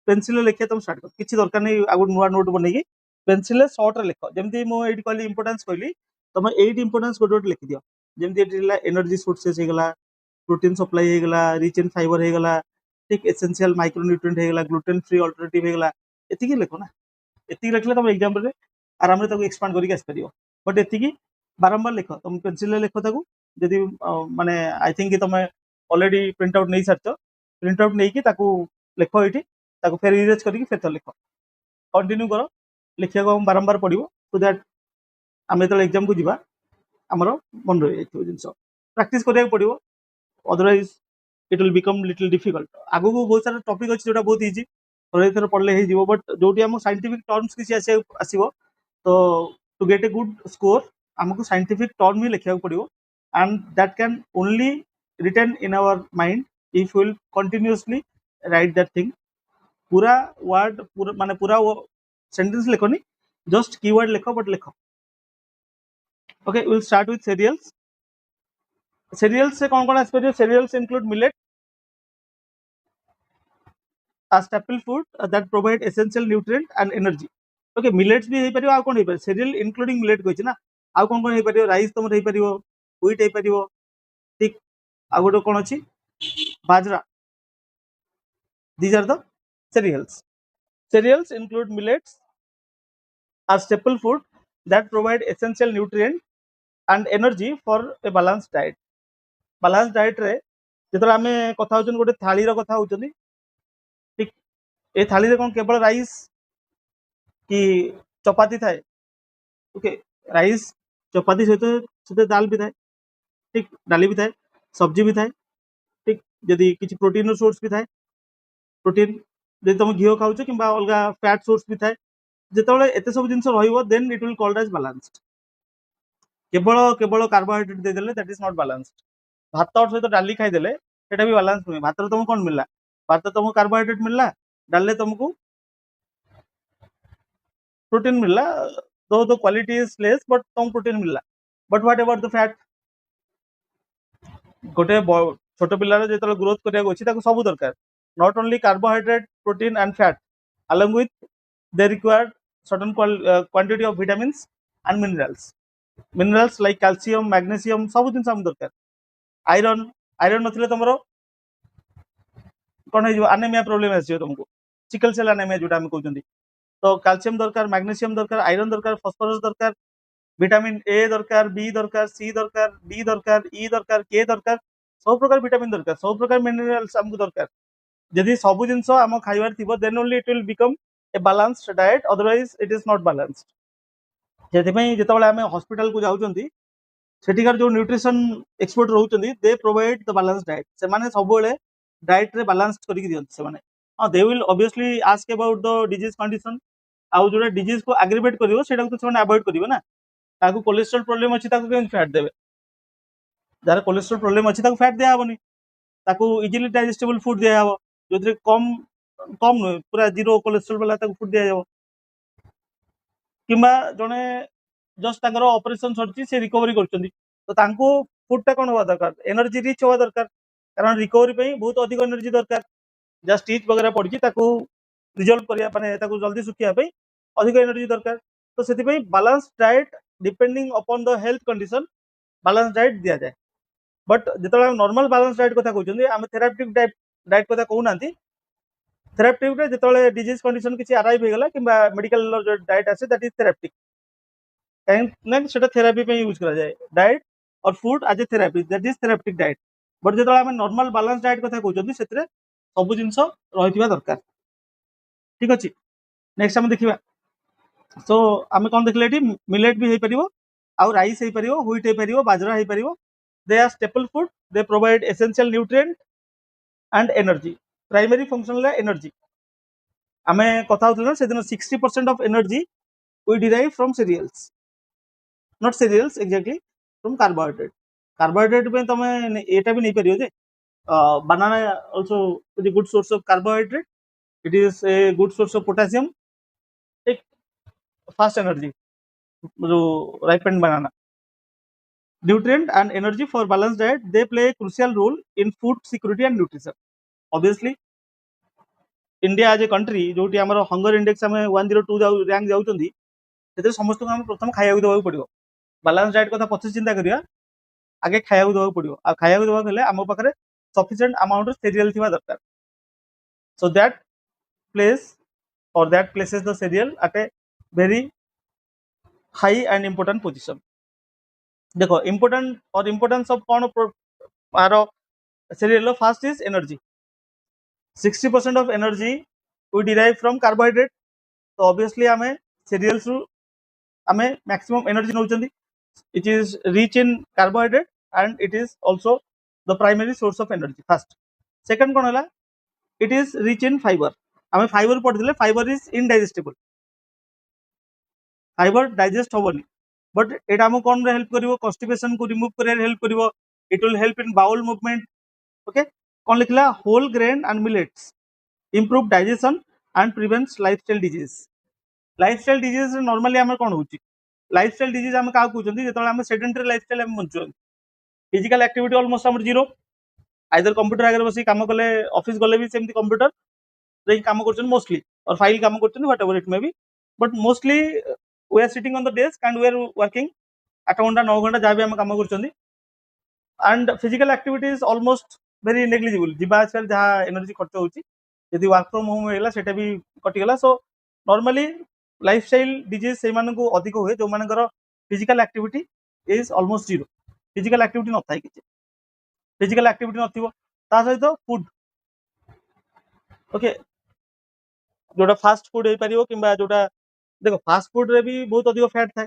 पेंसिल लिखिया तुम स्टार्ट करो किछि दरकार नहीं आगु नुआ नोट बनेगी पेंसिल शॉर्ट रे लिख जमती मु एडी कहली इंपोर्टेंस कहली तुम एट इंपोर्टेंस गोटे गोटे लिखि दियो जमती एनर्जी सोर्सेस होगला प्रोटीन सप्लाई होगला रिच इन फाइबर होगला ठीक एसेंशियल माइक्रोन्यूट्रिएंट होगला ग्लूटेन फ्री अल्टरनेटिव होगला एतिकी लिखो ना एतिकी लिखले तुम एग्जाम रे आराम रे ताको एक्सपांड करिक आस परियो बट एतिकी बारंबार लिख तुम पेंसिल लिख ताको जदि माने आई थिंक तुम ऑलरेडी प्रिंट आउट नहीं सारछ प्रिंट आउट नहीं कि ताको लिख एठी ताको फेर इरेज करिक फेर लिख कंटिन्यू करो लिखिया को हम बारंबार पढ़िबो सो दैट आमे तो एग्जाम को जीवा हमरो मन रही जाइछो जिंस प्रैक्टिस करिया पड़िबो otherwise it will become little difficult आगु को बहुत सारा टॉपिक अछि जोटा बहुत इजी थोड़े थोड़े पढ़ले हे जीवो बट जोटी हम साइंटिफिक टर्म्स किसी आसीबो तो to get a good score हमको साइंटिफिक टर्म ही लिखिया पड़िबो and that can only retain in our mind if will continuously write that thing पूरा वर्ड पूरा माने पूरा सेंटेंस लिखोनी जस्ट कीवर्ड लिखो बट लिखो okay will start with cereals cereals से कौन आसपर cereals include millet a staple food that provide essential nutrient and energy ओके मिलेट्स भी हे परियो आ कोन हे पर सीरियल इंक्लूडिंग मिलेट कहछि ना आ कोन हे परियो राइस तुम हे परियो व्हीट हे परियो ठीक आ गोटो कोन अछि बाजरा these are the cereals include millets a staple food that provide essential nutrient and energy for a balanced diet रे जेतरा हमें कथा होचन गोटे थाली रो कथा होचनी ठीक ए थाली रे कोन केवल राइस कि चपाती थाए ओके राइस चपाती सहित दाल भी थाए ठीक डाली भी थाए सब्जी भी थाए ठीक जदि किछि प्रोटीन सोर्स भी थाए प्रोटीन जदि तुम घी खाऊ कि अलग फैट सोर्स भी थाए ଯେତେବେଳେ ଏତେ ସବୁ ଜିନିଷ ରହିବ then it will called as balanced. କେବଳ କେବଳ କାର୍ବୋହାଇଡ୍ରେଟ୍ ଦେଇଦେଲେ ଦ୍ୟାଟ୍ ଇଜ ନଟ୍ ବାଲାନ୍ସଡ। ଭାତ ସହିତ ଡାଲି ଖାଇଦେଲେ ସେଟା ବି ବାଲାନ୍ସ ନୁହେଁ। ଭାତରେ ତମକୁ କଣ ମିଳିଲା? ଭାତ ତମକୁ କାର୍ବୋହାଇଡ୍ରେଟ୍ ମିଳିଲା, ଡାଲିରେ ତମକୁ ପ୍ରୋଟିନ୍ ମିଳିଲା, though the quality is less but ତମକୁ ପ୍ରୋଟିନ୍ ମିଳିଲା। but what about the fat? ଗୋଟେ ଛୋଟ ପିଲାର ଯେତେବେଳେ ଗ୍ରୋଥ କରିବାକୁ ଅଛି ତାକୁ ସବୁ ଦରକାର, not only carbohydrate, protein and fat, along with they require certain quantity of vitamins and minerals. Minerals like calcium, magnesium ସବୁ ଜିନିଷ ଆମକୁ ଦରକାର। ଆଇରନ୍, ଆଇରନ୍ ନଥିଲେ ତମର କଣ ହେଇଯିବ? ଆନେମିଆ ପ୍ରୋବ୍ଲେମ ଆସିଯିବ ତମକୁ, ସିକଲ ସେଲ୍ ଆନେମିଆ ଯୋଉଟା ଆମେ କହୁଛନ୍ତି। ତ କ୍ୟାଲସିୟମ ଦରକାର, ମାଗ୍ନେସିୟମ ଦରକାର, ଆଇରନ୍ ଦରକାର, ଫସ୍ଫରସ୍ ଦରକାର, ভিটামিন এ দরকার, বি দরকার, সি দরকার, ডি দরকার, ই দরকার, কে দরকার, ସବୁ ପ୍ରକାର ଭିଟାମିନ୍ ଦରକାର, ସବୁ ପ୍ରକାର ମିନେରାଲ୍ସ ଆମକୁ ଦରକାର। ଯଦି ସବୁ ଜିନିଷ ଆମ ଖାଇବାର ଥିବ then only it will become a balanced diet, otherwise it is not balanced. ସେଥିପାଇଁ ଯେତେବେଳେ ଆମେ ହସ୍ପିଟାଲକୁ ଯାଉଛନ୍ତି ସେଠିକାର ଯୋଉ ନ୍ୟୁଟ୍ରିସନ ଏକ୍ସପର୍ଟ ରହୁଛନ୍ତି ଦେ ପ୍ରୋଭାଇଡ ଦ ବାଲାନ୍ସ ଡାଏଟ୍। ସେମାନେ ସବୁବେଳେ ଡାଏଟ୍ରେ ବାଲାନ୍ସ କରିକି ଦିଅନ୍ତି ସେମାନେ। ହଁ, ଦେ will obviously ask about the disease condition, ଆଉ ଯୋଉଟା ଡିଜିଜ୍କୁ ଆଗ୍ରିଭେଟ୍ କରିବ ସେଇଟାକୁ ତ ସେମାନେ ଆଭଏଡ୍ କରିବେ ନା। ତାକୁ କୋଲେଷ୍ଟ୍ରୋଲ ପ୍ରୋବ୍ଲେମ ଅଛି ତାକୁ କେମିତି ଫ୍ୟାଟ୍ ଦେବେ? ଯାହାର କୋଲେଷ୍ଟ୍ରୋଲ ପ୍ରୋବ୍ଲେମ ଅଛି ତାକୁ ଫ୍ୟାଟ୍ ଦିଆହବନି, ତାକୁ ଇଜିଲି ଡାଇଜେଷ୍ଟେବଲ ଫୁଡ ଦିଆହବ, ଯୋଉଥିରେ କମ କମ ନୁହେଁ ପୁରା ଜିରୋ କୋଲେଷ୍ଟ୍ରୋଲ ବାଲା ତାକୁ ଫୁଡ ଦିଆଯିବ। କିମ୍ବା ଜଣେ ଜଷ୍ଟ ତାଙ୍କର ଅପରେସନ ସରିଛି ସେ ରିକଭରି କରୁଛନ୍ତି, ତ ତାଙ୍କୁ ଫୁଡଟା କଣ ହବା ଦରକାର? ଏନର୍ଜି ରିଚ୍ ହବା ଦରକାର, କାରଣ ରିକଭରି ପାଇଁ ବହୁତ ଅଧିକ ଏନର୍ଜି ଦରକାର। ଯାହା ଷ୍ଟିଚ୍ ବଗେରା ପଡିଛି ତାକୁ ରିଜଲ୍ଭ କରିବା, ମାନେ ତାକୁ ଜଲ୍ଦି ଶୁଖିବା ପାଇଁ ଅଧିକ ଏନର୍ଜି ଦରକାର। ତ ସେଥିପାଇଁ balance diet depending upon the health condition balance diet दिया जाए। बट जेतेबेले हम नॉर्मल बालांस डाइट कथा कहउछन, हम थेराप्यूटिक डाइट कथा कहू नांती। थेराप्यूटिक रे जेतेबेले डिजीज कंडीशन किछि अराइव हे गेला किबा मेडिकल जो डाइट आसे दैट इज थेराप्यूटिक, काइन ना सेटा थेरापी पे यूज करा जाए। डाइट और food as a therapy, that is therapeutic diet. But जेतेबेले हम नॉर्मल बालांस डाइट कथा कहउछन सेतरे सब जिंस रहिथिबा दरकार। ठीक अछि, नेक्स्ट हम देखिबा। सो आम कौन देखले मिलेट भी हो, आउ राइस हो, व्हीट हो, बाजरा हो। They are staple food, they provide essential nutrient and energy. Primary function energy आम कथा होता से दिन 60% of energy we derive from cereals, not cereals exactly, from carbohydrate. Carbohydrate पे तुम एटा भी नहीं पारियो जे banana also is a good source of carbohydrate, it is a good source of potassium, एक फास्ट एनर्जी जो ripened banana. Nutrient and energy for balanced diet, they play a crucial role in food security and nutrition. Obviously, India as a country जोटी हमर hunger index हमें 102 rank जाउचंदी, सेते समस्त हम प्रथम खाइयाକୁ देबाक पड़ियो। बैलेंस डाइट कथा पछे चिंता करिया, आगे खाइयाକୁ देबाक पड़ियो। आ खाइयाକୁ देबाक हेले हम पाखरे सफिशिएंट अमाउंट ऑफ cereal थिबा दरकार, so that place or that places the cereal at a very high and important position. देखो इम्पोर्टेंट और इम्पोर्टेंस ऑफ कौन आर cereal first is energy. 60% of energy we derive from carbohydrate, तो obviously आम cereals आम maximum energy नौचंदी। It is rich in carbohydrate and it is also the primary source of energy first. Second कौन है? It is rich in fibre. आम fibre पढ़ी, fibre is indigestible, fibre digest हेनी, but एटा हमको कौन हेल्प करिवो? कॉन्स्टिपेशन को रिमूव करे हेल्प करिवो। It will help in bowel movement. Okay, कौन लिखला? Whole grain and millets improve digestion and prevents lifestyle disease. Lifestyle disease normally हम कौन होची? लाइफस्टाइल डिजीज हम का कहउछन जेतले हम सेडेंटरी लाइफस्टाइल हम बंचुन, फिजिकल एक्टिविटी ऑलमोस्ट हम जीरो, आइदर कंप्यूटर आगे बसी काम कले, ऑफिस गले भी सेमती कंप्यूटर रे काम करछन मोस्टली, और फाइल काम करछन whatever it may be, but mostly we are sitting on the desk and we are working 8 घंटा 9 घंटा जहाँ भी हम काम कर, and physical activity is almost very negligible। जीवा आजकल जहाँ एनर्जी खर्च होची, यदि वर्क फ्रॉम होम होइला सेटा भी कटिगला। सो नॉर्मली लाइफस्टाइल डिजीज से मानकु अधिक हुए जो मानकर physical activity is almost zero. Physical activity न थाई किछि, फिजिकल एक्टिविटी नथिबो ता सहित फूड, ओके, जोटा फास्ट फूड हे परियो किंबा जोटा देखो फास्ट फूड रे भी बहुत अधिक फैट थाए।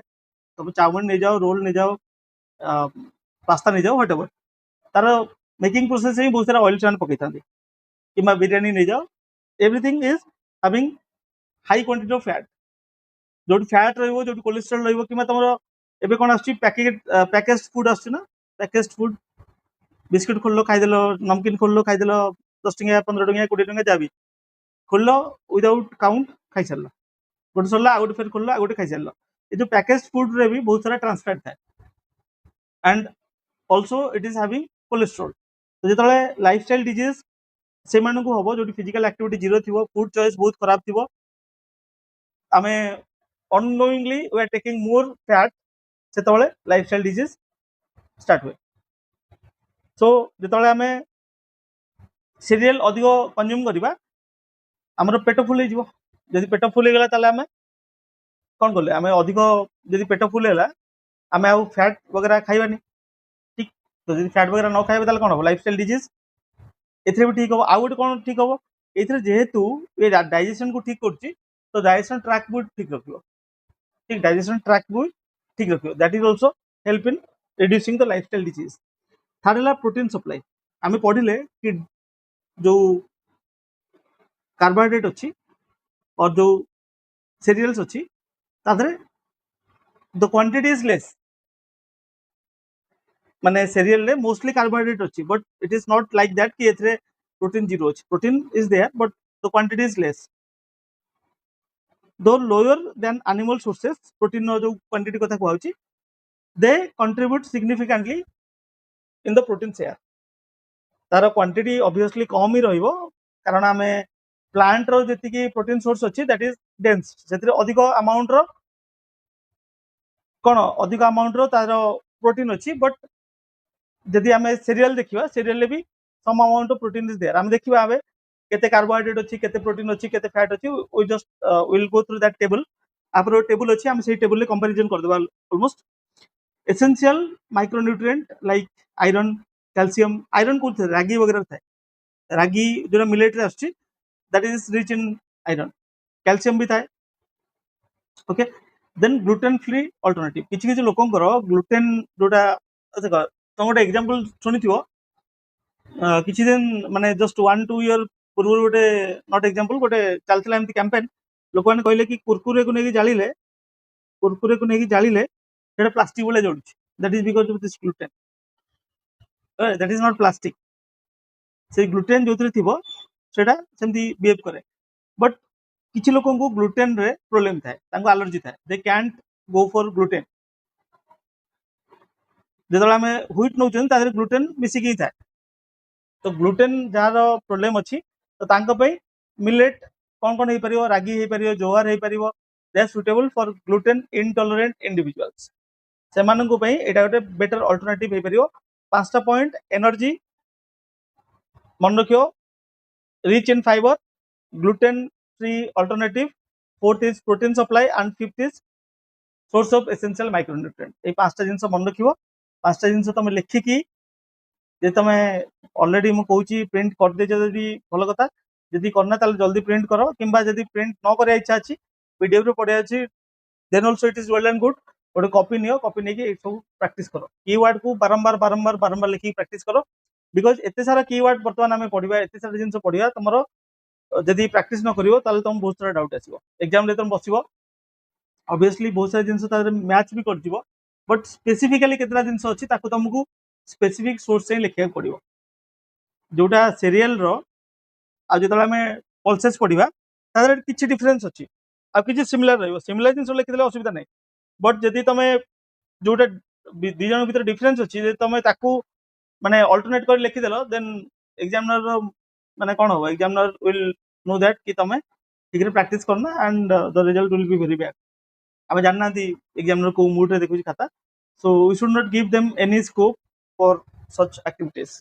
तुम चाउमिन नहीं जाओ, रोल नहीं जाओ, पास्ता नहीं जाओ, व्हाटएवर, तार मेकिंग प्रोसेस ही बहुत सारा ऑयल से पकई था कि बिरियानी नहीं जाओ, everything is having high quantity of fat. जो फैट रहिबो जो कोलेस्ट्रॉल रहिबो किमा तमरो एबे कोन आछि पैकेज फूड आछि ना पैकेज फूड बिस्किट खोललो खाइदेलो नमकीन खोललो खाइदेलो 10 टंका 15 टंका 20 टंका जाबी खोललो विदाउट काउंट खाइ सरला गोटे सरला आ गोटे फेर खोललो आ गोटे खाइ सरला ये जो पैकेज फूड रे भी बहुत सारा ट्रांसफैट थाए and also it is having cholesterol तो जितने लाइफस्टाइल डिजीज से हम जो फिजिकल एक्टिविटी जीरो थी फूड चॉइस बहुत खराब थी आम ongoingly we are taking more fat से लाइफस्टाइल डिजीज स्टार्ट हुए सो जिते आम सीरियल अधिक कंज्यूम करवा आमर पेट फुल हो जब पेट फुल हो गला आम कौन कले आम अधिक जब पेट फुल है आम आउ फैट वगैरह खाइबानी ठीक तो जब फैट वगैरह न खाइबा कौन हम लाइफस्टाइल डिजीज एथरे भी ठीक हम आउ गोटे कौन ठीक हम ये जेहेतु ये डाइजेशन को ठीक कर तो डाइजेशन ट्रैक भी ठीक रख ठीक डाइजेशन ट्रैक भी ठीक रख that is also help in reducing the lifestyle disease third है प्रोटीन सप्लाई आम पढ़ले कि जो कार्बोहाइड्रेट अच्छी और जो सीरियल्स अच्छी तादरे द क्वांटिटी इज लेस माने सीरियल रे मोस्टली कार्बोहाइड्रेट अच्छी but it is not like that कि एथरे प्रोटीन जीरो अच्छी protein is there but the quantity is less though lower than animal sources protein जो क्वांटिटी कथा कहूँ they contribute significantly in the protein share तार quantity obviously कम ही रहिबो कारण आम प्लांट रो जति प्रोटीन सोर्स अच्छी दैट इज डेंस से अधिक अमाउंट रो कौन अधिक अमाउंट रो तार प्रोटीन अच्छी बट जदि आम सीरियल देखा सीरियल भी some amount of protein is there आम देखा आम केते कार्बोहाइड्रेट अच्छी केते प्रोटीन अच्छी केते फैट अच्छी we just will go through that table आपरो टेबल अच्छी आम से टेबल रे कंपैरिजन कर देबा almost essential micronutrient like iron calcium iron को रागी वगैरह थाए रागी जो मिलेट रे आछी that is rich in iron calcium भी थाए okay then gluten free alternative किछि किछि लोकंकर ग्लूटेन जोटा देख तुम गोटे एग्जांपल सुनिथिबो किछि दिन माने जस्ट 1-2 ईयर पूर्व गोटे नॉट एग्जांपल गोटे चलथिला एमती कैंपेन लोक माने कहले कि कुरकुरे को नेकी जालिले कुरकुरे को नेकी जालिले सेटा प्लास्टिक बोले जोडुछि that is because of this gluten that is not plastic से ग्लूटेन जोथरे थिबो सेटा सेमती बिहेव करे बट किछि लोकन को ग्लूटेन रे प्रॉब्लम थाए तांको एलर्जी थाए they can't go for gluten जेतला में व्हीट नउछन तादरे ग्लूटेन मिसिकी थाए तो ग्लूटेन जार प्रॉब्लम अच्छी तो तांको पे मिलेट कौन कौन हो पारिबो रागी हो पारिबो जोआर हो पारिबो they are suitable for gluten intolerant individuals से माननको पे एटा गोटे बेटर अल्टरनेटिव हो पारिबो पांचटा पॉइंट एनर्जी मन रखियो rich in fibre gluten free alternative fourth is protein supply and fifth is source of essential micronutrient ए पांचटा जिंस मन रखियो पांचटा जिंस तुम लिखिकी जे तुम ऑलरेडी मु कहूची प्रिंट कर दे जदी भल कथा जदी करना ताले जल्दी प्रिंट करो किंबा जदी प्रिंट न करे इच्छा अछि पीडीएफ रे पड़े अछि then also it is well and good गोटे कॉपी नियो कॉपी नेकी ए सब प्रैक्टिस करो कीवर्ड को बारंबार बारंबार बारंबार लिखि प्रैक्टिस करो बिकॉज एते सारा कीवर्ड वर्तमान आमे पढिबा एते सारा जिंस पढिबा तुमरो जदी प्रैक्टिस न करिवो ताले तुम बहुत सारा डाउट आसीबो एग्जाम रे तुम बसिबो ऑब्वियसली बहुत सारा जिंस तारे मैच भी कर दिबो बट स्पेसिफिकली केतना जिंस अछि ताको तुमको स्पेसिफिक सोर्स से लिखिया पड़िबो जोटा सीरियल रो आ जो आम पल्सेस पढ़ा तादर किसी डिफरेन्स अच्छी आ किसी सिमिलर सिमिलर जिन लिखिदे असुविधा नहीं बट जदि तुम जोटा दी जन भर डिफरेन्स अच्छी तुम माने अल्टरनेट कर लिखिदेल देन एग्जामिनर माने कौन हम एग्जामिनर विल नो दैट कि तुम ठीक प्रैक्टिस करना and the result will be very bad आम जानना एग्जामिनर को मूड रे देखुची खाता so we should not give them any scope for such activities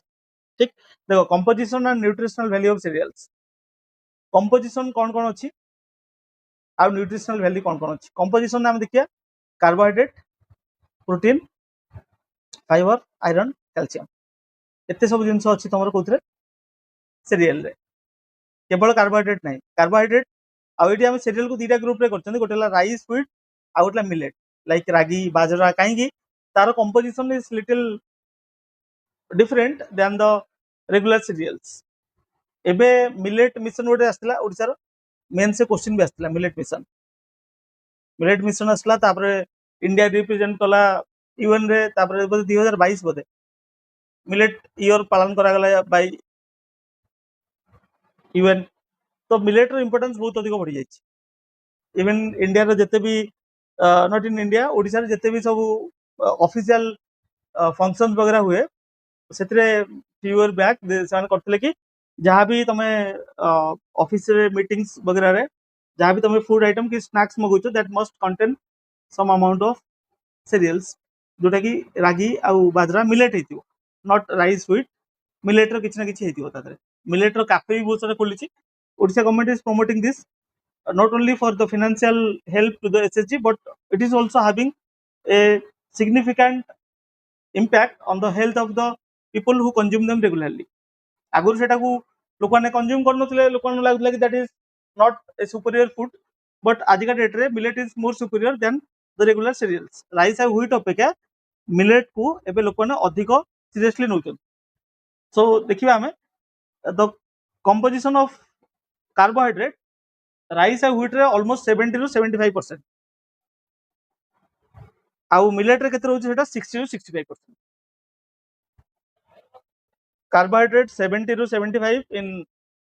ठीक देखो composition and nutritional value of cereals composition कौन कौन अच्छी आ न्यूट्रिशनल वैल्यू कौन कौन अच्छी कंपोजिशन आम देखिए carbohydrate protein fibre iron calcium एते सब जिन अच्छी तुम कौन सीरियल रे केवल कार्बोहाइड्रेट नहीं कार्बोहाइड्रेट आम सीरियल को दुटा ग्रुप कर गोटे राइस व्हीट आ गोटे मिलेट लाइक रागी बाजरा कहीं तार composition is little different than the regular cereals एबे मिलेट मिशन गोटे आसला ओडिसा मेन से क्वेश्चन भी आसला मिलेट मिशन मिलेट मिशन आसला इंडिया रिप्रेजेंट कला यूएन रे 2022 बोधे मिलेट ईयर पालन करा बाय यूएन। तो मिलेट रो इंपोर्टेंस बहुत अधिक बढ़ी जाइए। इवन इंडिया रो जते भी नॉट इन इंडिया ओडिसा रे जते भी सब ऑफिशियल फंक्शन वगैरह हुए से फ्यू ईयर बैक से करते कि जहाँ भी तुम ऑफिस रे मीटिंग्स वगैरह रे जहाँ भी तुम फूड आइटम कि स्नैक्स मगुच that must contain some amount of cereals जोटा कि रागी आउ बाजरा मिलेट हो नॉट राइस व्हीट मिलेट रो किछि ना किछि हेतिबो तादरे। मिलेट रो कैफे भी बहुत सारा खोलिछि। Odisha government is promoting this not only for the financial help to the SSG but it is also having a significant impact on the health of the people who consume them regularly। आगुर सेटा को लोक माने consume करनथिले लोक माने लागुला कि that is not a superior food but आजिका date रे millet is more superior than the regular cereals. Rice आ व्हीट अपेक्षा मिलेट को एबे लोक माने अधिक सीरियसली नउछन। सो देखिबा हमें the composition of carbohydrate rice आ व्हीट रे ऑलमोस्ट 70 to 75% आउ मिलेट रे केते रहउछ सेटा 60 to 65%। Carbohydrate 70 to 75 in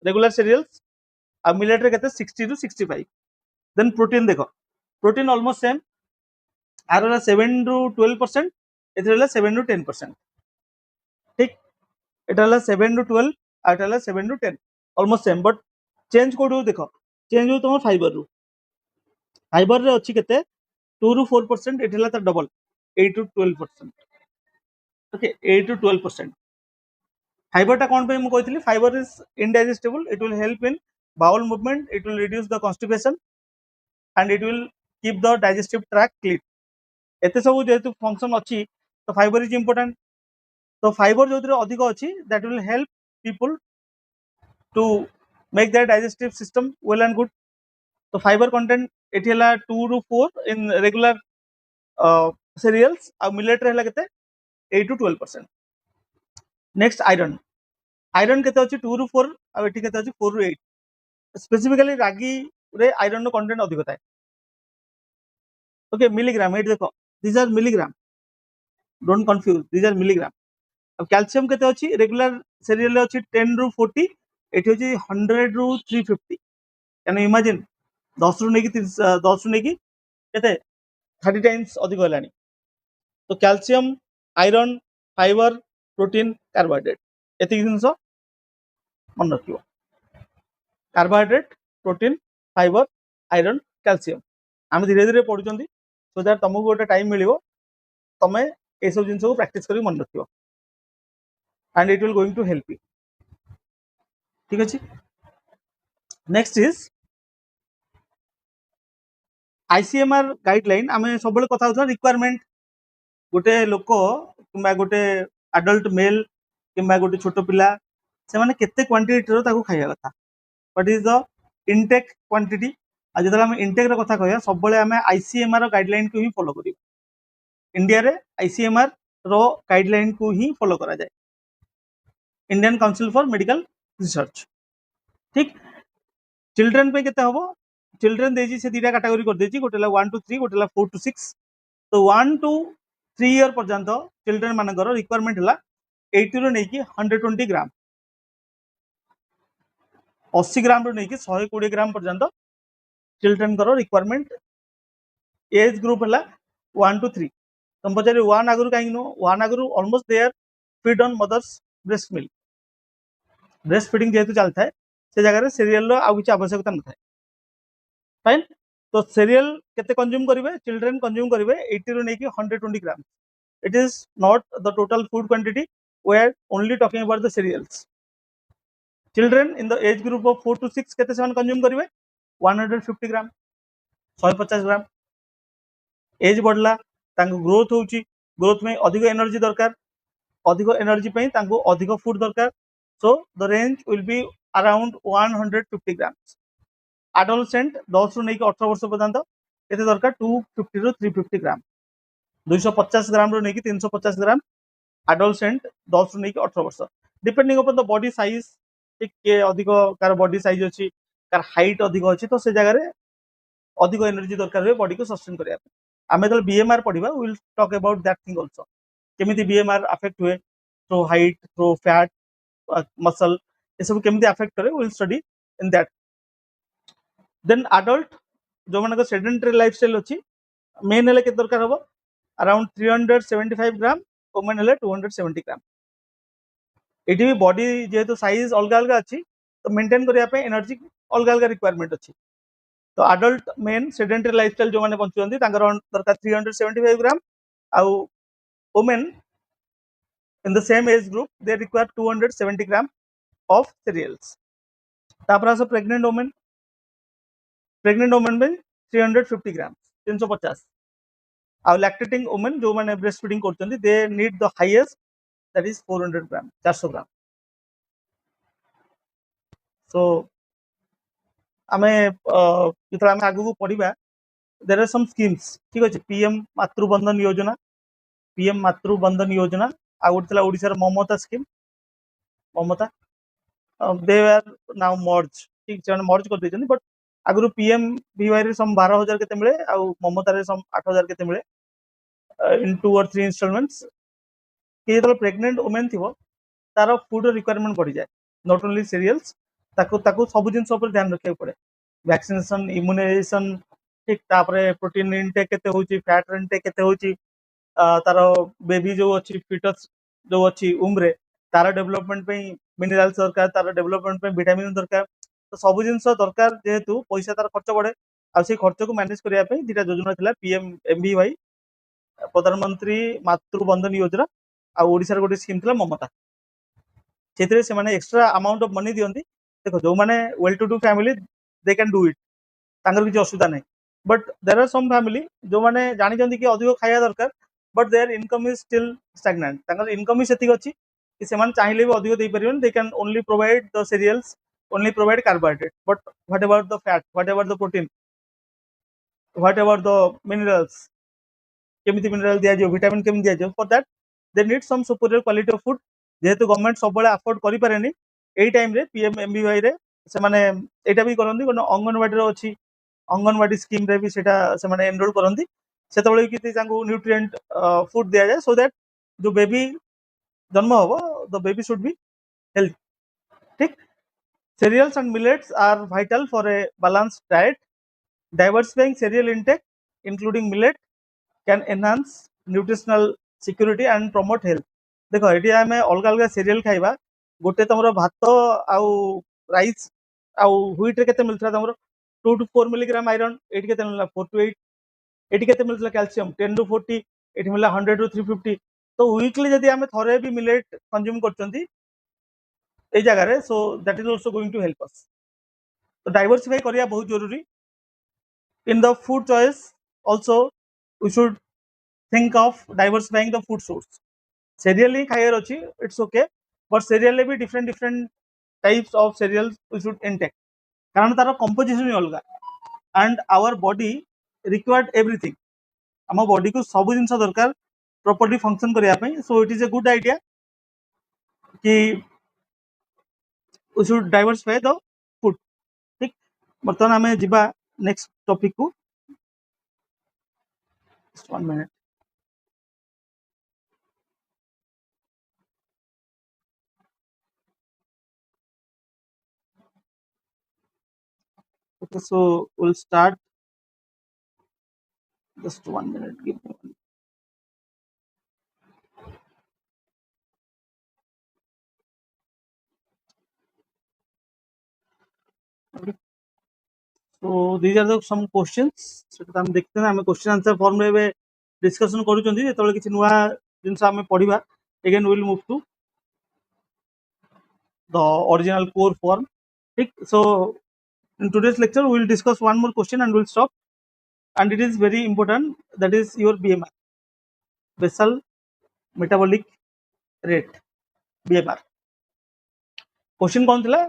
regular cereals आ मिलेट रे केते 60 to 65। देन प्रोटीन देखो protein almost same are 7 to 12% एथरेला 7 to 10%। ठीक एटाला 7 to 12 आटाला 7 to 10 almost same but change कोड देखो चेंज हो तुम फाइबर रे अछि केते 2 to 4% एटाला त double 8 to 12%। Okay 8 to 12%। Fibre टा कौन पे मु कहथिली fibre is indigestible it will help in bowel movement it will reduce the constipation and it will keep the digestive tract clean. एते सब जेहेतु फंक्शन अच्छी तो फाइबर इज इंपोर्टेंट। तो फाइबर जो अधिक अच्छी that will help people to make their digestive system well and good. तो फाइबर कंटेंट एठी हला 2 to 4 इन रेगुलर सीरियल्स आ मिलेट रे हला केते 8 to 12%। नेक्स्ट आयरन आयरन केते अछि 2 to 4 आ एठी केते अछि 4 to 8। स्पेसिफिकली रागी रे आयरन रो कंटेंट अधिक थाए। ओके मिलीग्राम एठी देखो these are milligram don't confuse these are milligram. अब कैल्शियम केते अछि रेगुलर सीरियल रे अछि 10 to 40 एठी अछि 100 to 350। कैन यू इमेजिन 10 रु नेकी 10 रु नेकी केते 30 टाइम्स अधिक होलानी। तो calcium iron fibre protein carbohydrate एति जिंस मन रखियो carbohydrate protein fibre iron calcium आम धीरे धीरे पढ़ुचंदी सो दैट तुमको गोटे टाइम मिलिबो तमे ए सब जिंस को प्रैक्टिस करी मन रखियो and it will going to help you. ठीक अछि। नेक्स्ट इज आईसीएमआर गाइडलाइन आमे सबले कथा होता रिक्वायरमेंट गोटे लोक किंबा गोटे एडल्ट मेल किंबा गोटे छोट पिला से माने केते क्वांटिटी रो ताको खाइया कथा what is the intake quantity. आज जतला हम इनटेक रो कथा कहया सब बळे हमें आईसीएमआर गाइडलाइन को ही फॉलो करियो। इंडिया रे आईसीएमआर रो गाइडलाइन को ही फॉलो करा जाए Indian council for medical research. ठीक चिल्ड्रन पे केते हबो चिल्ड्रन देजी से दीटा कैटेगरी कर देजी गोटेला 1 to 3 गोटेला 4 to 6। तो 1 to 3 ईयर पर्यंत चिल्ड्रन मानकर रिक्वायरमेंट हला 80 रो नेकी 120 ग्राम 80 ग्राम रो नेकी 120 ग्राम पर्यंत चिल्ड्रन करो रिक्वायरमेंट। एज ग्रुप हला 1 to 3 तुम पचारे 1 आगुरु काहे नो 1 आगुरु almost they are feed on mother's breast milk breast feeding जेहेतु चलता है से जगह सीरियल रो आ किछि आवश्यकता न थाए फाइन। तो सीरियल केते कंज्यूम करिवे चिल्ड्रन कंज्यूम करिवे 80 रो नेकी 120 gram. It is not the total food quantity we are only talking about the cereals. Children in the age group of 4 to 6 केते सेवन कंज्यूम करिवे 150 ग्राम 150 ग्राम। एज बढ़ला तांको ग्रोथ होउची ग्रोथ में अधिक एनर्जी दरकार अधिक एनर्जी पे तांको अधिक फूड दरकार so the range will be around 150 grams. Adolescent 10 रु नेकी 18 वर्ष पर्यंत केते दरकार 250 to 350 ग्राम 250 ग्राम रो नेकी 350 ग्राम एडोलसेंट 10 रु नेकी 18 वर्ष depending upon the body size ठीक के अधिक कार बॉडी साइज अछि कार हाइट अधिक अछि तो से जगह रे अधिक एनर्जी दरकार हुए बॉडी को सस्टेन करने आम जो बीएमआर पढ़ा will talk about that thing also केमी बीएमआर अफेक्ट हुए through height through fat muscle ये सब केमी अफेक्ट करे will study in that then adult जो मान सेडेंटरी लाइफस्टाइल अच्छी मेन हेल्ले के दरकार हम अराउंड 375 ग्राम वुमेन हेल्ले 270 ग्राम ये भी बॉडी जेहेतु साइज अलग अलग अच्छी तो मेंटेन करने एनर्जी अलग अलग रिक्वायरमेंट अच्छी तो अडल्ट मेन सेडेंटरी लाइफस्टाइल जो मैंने बंचुंट दरकार 375 ग्राम आउ women in the same age group they require 270 gram of cereals तापर आस प्रेग्नेंट वुमेन में 350 ग्राम 350 आउ लैक्टेटिंग वुमेन जो मैंने ब्रेस्ट फीडिंग करते they need the highest that is 400 ग्राम 400 ग्राम सो आम जो आम आगू पढ़ा देर आर सम स्कीम्स ठीक अच्छे पीएम मातृबंधन योजना आ गोटे ओडिशार Mamata scheme Mamata they are now merge ठीक से मर्ज कर देछन बट आगु पीएम बीवाई रे सम 12,000 केते मिले आ ममता रे सम 8,000 केते मिले इन 2 or 3 इंस्टॉलमेंट्स कि जो प्रेग्नेंट वुमेन थी तार फूड रिक्वायरमेंट बढ़ी जाए नॉट ओनली सीरियल्स ताकू सब जिन ध्यान रखा पड़े वैक्सीनेशन इम्यूनाइजेशन ठीक तापर प्रोटीन इनटेक केते होची फैट इनटेक केते होची तार बेबी जो अच्छी फिटस जो अच्छी उम्रे तार डेवलपमेंट मिनराल्स दरकार तार डेवलपमेंट विटामिन दरकार तो सब जिन दरकार जेहेतु पैसा तार खर्च बढ़े आ खर्च को मैनेज करने दुटा योजना था पीएम एमबीवाई प्रधानमंत्री मातृबंधन योजना आ ओडिशार गोटे स्कीम था ममता से एक्सट्रा अमाउंट ऑफ मनी दिखती देखो जो मैंने well to do family they can do it किसी असुविधा नहीं but there are some family जो मैंने जानी कि अधिक खाया दरकार but their income is still stagnant income ही सेतिक अच्छी कि से चाहिले भी अधिक दे परिबन they can only provide the cereals only provide carbohydrate but what about the fat what about the protein what about the minerals केमिति मिनरल दिया जो विटामिन केमिति दिया जो for that they need some superior quality of food जेहेतु government सब बळे afford करि पारेनी एई टाइम रे पीएम एमबीवाई रे से माने एटा भी करंदी कोन अंगनवाड़ी रे अछि अंगनवाड़ी स्कीम रे भी सेटा से माने एनरोल करंदी सेतबळे कि तांको न्यूट्रिएंट फूड दिया जाए सो दैट जो बेबी जन्म हो the baby should be healthy ठीक cereals and millets are vital for a balanced diet diversifying cereal intake including millet can enhance nutritional security and promote health देखो ये आम अलग अलग सीरियल खाइबा गोटे तुम भात आउ राइस आउ व्हीट रे केते मिलता तुम 2 to 4 मिलीग्राम आयरन एटी केते मिलला 4 to 8 एटी केते मिलता कैल्शियम 10 to 40 एटी मिलला 100 to 350 तो वीकली जदि आम थरे भी मिलेट कंज्यूम करचंती ए जगह रे so that is also going to help us to diversify करिया बहुत जरूरी in the food choice also we should think of diversifying the food source cereal ही खाइर अच्छी इट्स ओके बट सीरियल भी different different types of cereals we should intake कारण तार composition ही अलग and our body required everything आम body को सब जिन दरकार प्रॉपर्ली फंक्शन करने सो इट इज ए गुड आइडिया कि we should diversify the food ठीक बर्तमान आम जा नेक्स्ट टॉपिक को 1 minute okay so we'll start just 1 minute give me one. Okay. So these are the some questions सेटा हम देखते हैं हमें क्वेश्चन आंसर फॉर्म रे डिस्कशन करूचंदी जेतबेले किछि नुवा जिंस हमें पढिबा again will move to the original core form ठीक so in today's lecture we will discuss one more question and we'll stop and it is very important that is your BMR basal metabolic rate BMR question कौन थिला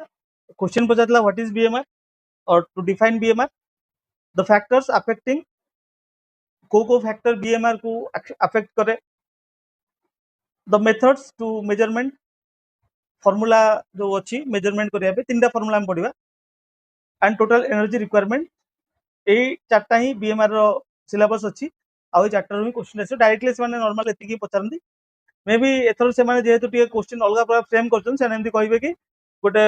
question पचातला what is BMR or to define BMR the factors affecting को factor BMR को affect करे the methods to measurement formula जो अच्छी measurement करने तीन टा फॉर्मूला हम पढ़ा एंड टोटल एनर्जी रिक्वायरमेंट यही चार्टा ही बीएमआर रो सिलेबस अच्छी आउ चार्टर ही क्वेश्चन आस डायरेक्टली से नॉर्मल एतिकी पचारती मे बी एथर से जेहेतु क्वेश्चन अलग प्रकार फ्रेम कर कहे कि गोटे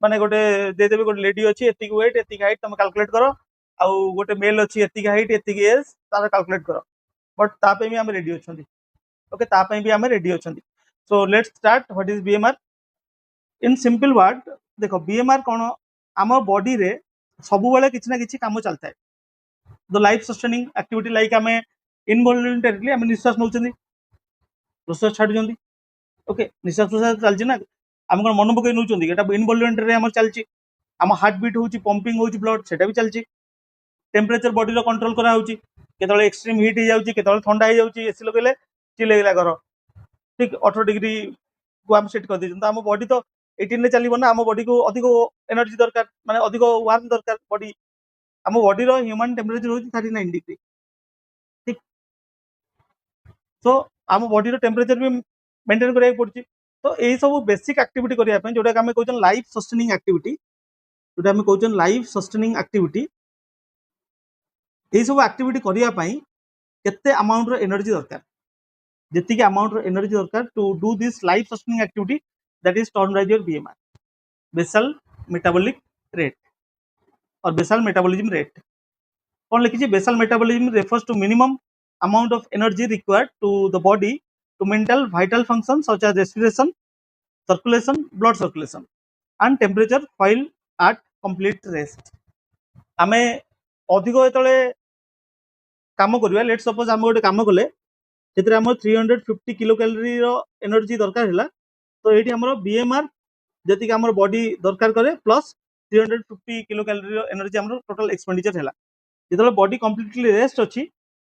माने गोटे देदेवे गोटे लेडी अच्छी एतिक वेट एतिक हाइट तुम कैलकुलेट कर आउ गोटे मेल अच्छी एतिक हाइट एतिक एज तार कैलकुलेट कर बट तापे भी आम रेडी अच्छा ओके तापे भी आम रेडी अच्छा so let's start what is BMR in simple word देख बीएमआर कौन आम बॉडी रे सब बेले किसी ना किसी काम चलता है the life sustaining activity like आम इनवॉल्युंटरीली आम निश्वास नौ प्रश्वास छाड़ुंट ओके निश्वास प्रश्वास चलती ना आम कौन मन पकई नौ इनवॉल्युंटरी आम चलती आम हार्ट बीट हो पंपिंग हो ब्लड से भी चलती टेम्परेचर बॉडी कंट्रोल कराऊे एक्सट्रीम हिट हो जाऊँगी के ठंडा हो जाऊँगी एसी लगे चिल्लेला घर ठीक 18 डिग्री को आम सेट कर दे आम बॉडी तो 18 रे चलो ना आम बॉडी को अधिक एनर्जी दरकार माने अधिक वार्म दरकार बॉडी आम बॉडी रो ह्यूमन टेम्परेचर हो 39 डिग्री ठीक सो आम बॉडी रो टेम्परेचर भी मेंटेन करिया पड़छि तो यही सब बेसिक एक्टिविटी करने जोटा आम कहते लाइफ सस्टेनिंग एक्टिविटी जोटा आम कहते लाइफ सस्टेनिंग एक्टिविटी यही सब एक्टिविटी करने केते अमाउंट रो एनर्जी दरकार जितकी अमाउंट रो एनर्जी दरकार to do this life sustaining activity that is termed as your BMR basal metabolic rate और बेसल मेटाबॉलिज्म रेट कौन लिखी basal metabolism refers to minimum amount of energy required to the body to maintain vital functions such as respiration, circulation, blood circulation, and temperature while at complete rest. आमे अधिक जो काम करवा let suppose आम गोटे काम कले से आम 350 किलो कैलोरी एनर्जी दरकार है तो ये आम बीएमआर जी आम बॉडी दरकार करे प्लस 350 किलो कैलोरी एनर्जी आम टोटल एक्सपेंडिचर है जो बॉडी कंप्लीटली रेस्ट अच्छी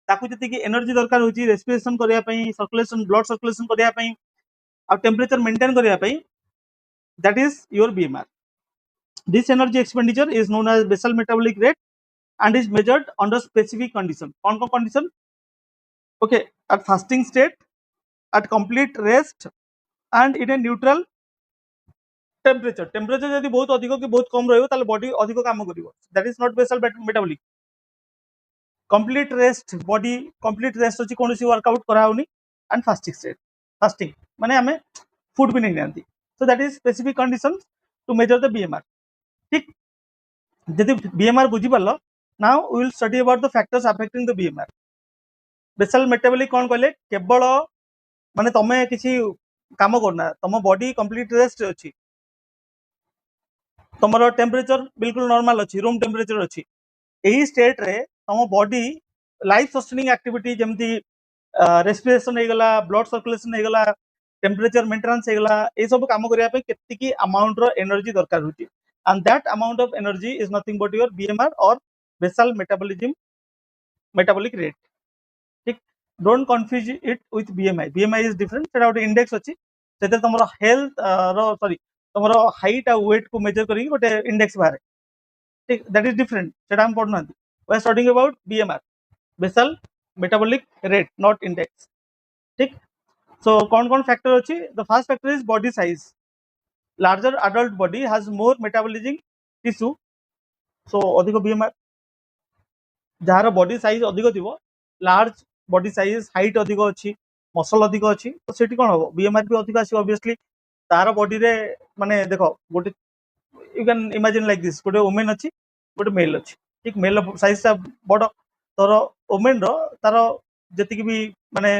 ताकू जी एनर्जी दरकार होची रेस्पिरेशन करने सर्कुलेशन ब्लड सर्कुलेशन करने आ टेम्परेचर मेंटेन करने that is your BMR this energy expenditure is known as basal metabolic rate and is measured under specific condition कौन कौन condition okay at fasting state at complete rest and in a neutral temperature यदि बहुत अधिक कि बहुत कम रहिबो ताले body अधिक काम करिवो that is not basal metabolic complete rest body complete rest अछि कोनोसी वर्कआउट कराउनी एंड फास्टिंग माने हमें फूड भी नहीं जानती so that is specific condition to measure the BMR ठीक यदि बीएमआर बुझी पारलो now we will study about the factors affecting the BMR basal metabolic कौन कहले केवल माने तमे किसी काम करना तुम बॉडी कंप्लीट रेस्ट अच्छी तुम टेम्परेचर बिल्कुल नॉर्मल अच्छी रूम टेम्परेचर अच्छी यही स्टेट रे तुम बॉडी लाइफ सस्टेनिंग एक्टिविटी जमती रेस्पिरेशन हो गला ब्लड सर्कुलेशन हो गला टेम्परेचर मेंटेनेंस हो गला ये सब काम करने पे केतिकी अमाउंट रो एनर्जी दरकार होची and that amount of energy is nothing but your BMR or basal metabolic rate ठीक don't confuse it with BMI is different सेटा गोटे इंडेक्स अच्छी से तुम हेल्थ सॉरी तुम हाइट आ वेट को मेजर करी गोटे इंडेक्स बाहर ठीक दैट इज डिफरेंट सेटा हम पढ़ना we are studying about BMR basal metabolic rate not index ठीक सो कौन कौन फैक्टर अच्छी the first factor is body size larger adult body has more metabolism tissue so अधिक BMR जार बॉडी साइज अधिक थी लार्ज बॉडी साइज हाइट अधिक अच्छी muscle अधिक अच्छी तो सेठी कौन हम बीएमआर भी अधिक आस ऑब्वियसली तार बॉडी रे माने देखो गोटे you can imagine like this गोटे वुमेन अच्छी गोटे मेल अच्छी ठीक मेल साइज टा बड़ तोर वुमेन रो तार जति भी माने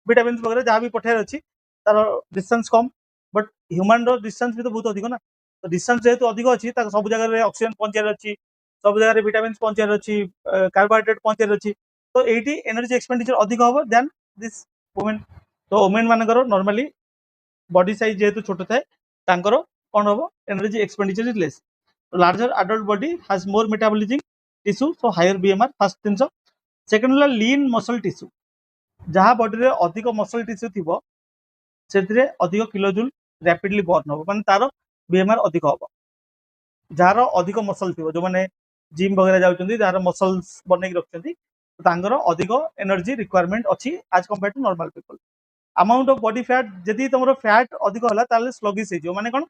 विटामिन वगैरह जहाँ भी पठार अच्छी तार डिस्टेंस कम बट ह्यूमन रो डिस्टेंस भी तो बहुत अधिक ना तो डिस्टेंस जेहेतु अधिक अच्छी सब जगह ऑक्सीजन पहुंचार अच्छी सब जगह विटामिन पहुंचार अच्छी कार्बोहाइड्रेट पहुंचार अच्छी तो ये एनर्जी एक्सपेंडिचर अधिक हम देन दिस वुमेन तो वुमेन मानकर नॉर्मली बॉडी साइज जेहेतु छोट थाए कौन हम energy expenditure is less larger adult body has more metabolism tissue so higher BMR first जिन सेकेंड लीन मसल टिश्यू जहाँ बॉडी रे अधिक मसल टिश्यू थी से अधिक किलोजूल रैपिडली बर्न हम माने तार बीएमआर अधिक हम जार अधिक मसल थी जो मैंने जिम वगैरह जाऊँच जार मसल्स बनई रखते अधिक एनर्जी रिक्वायरमेंट अच्छी आज compare to normal people amount of body fat जदि तुम फैट अधिक है स्लगिश हो माने कौन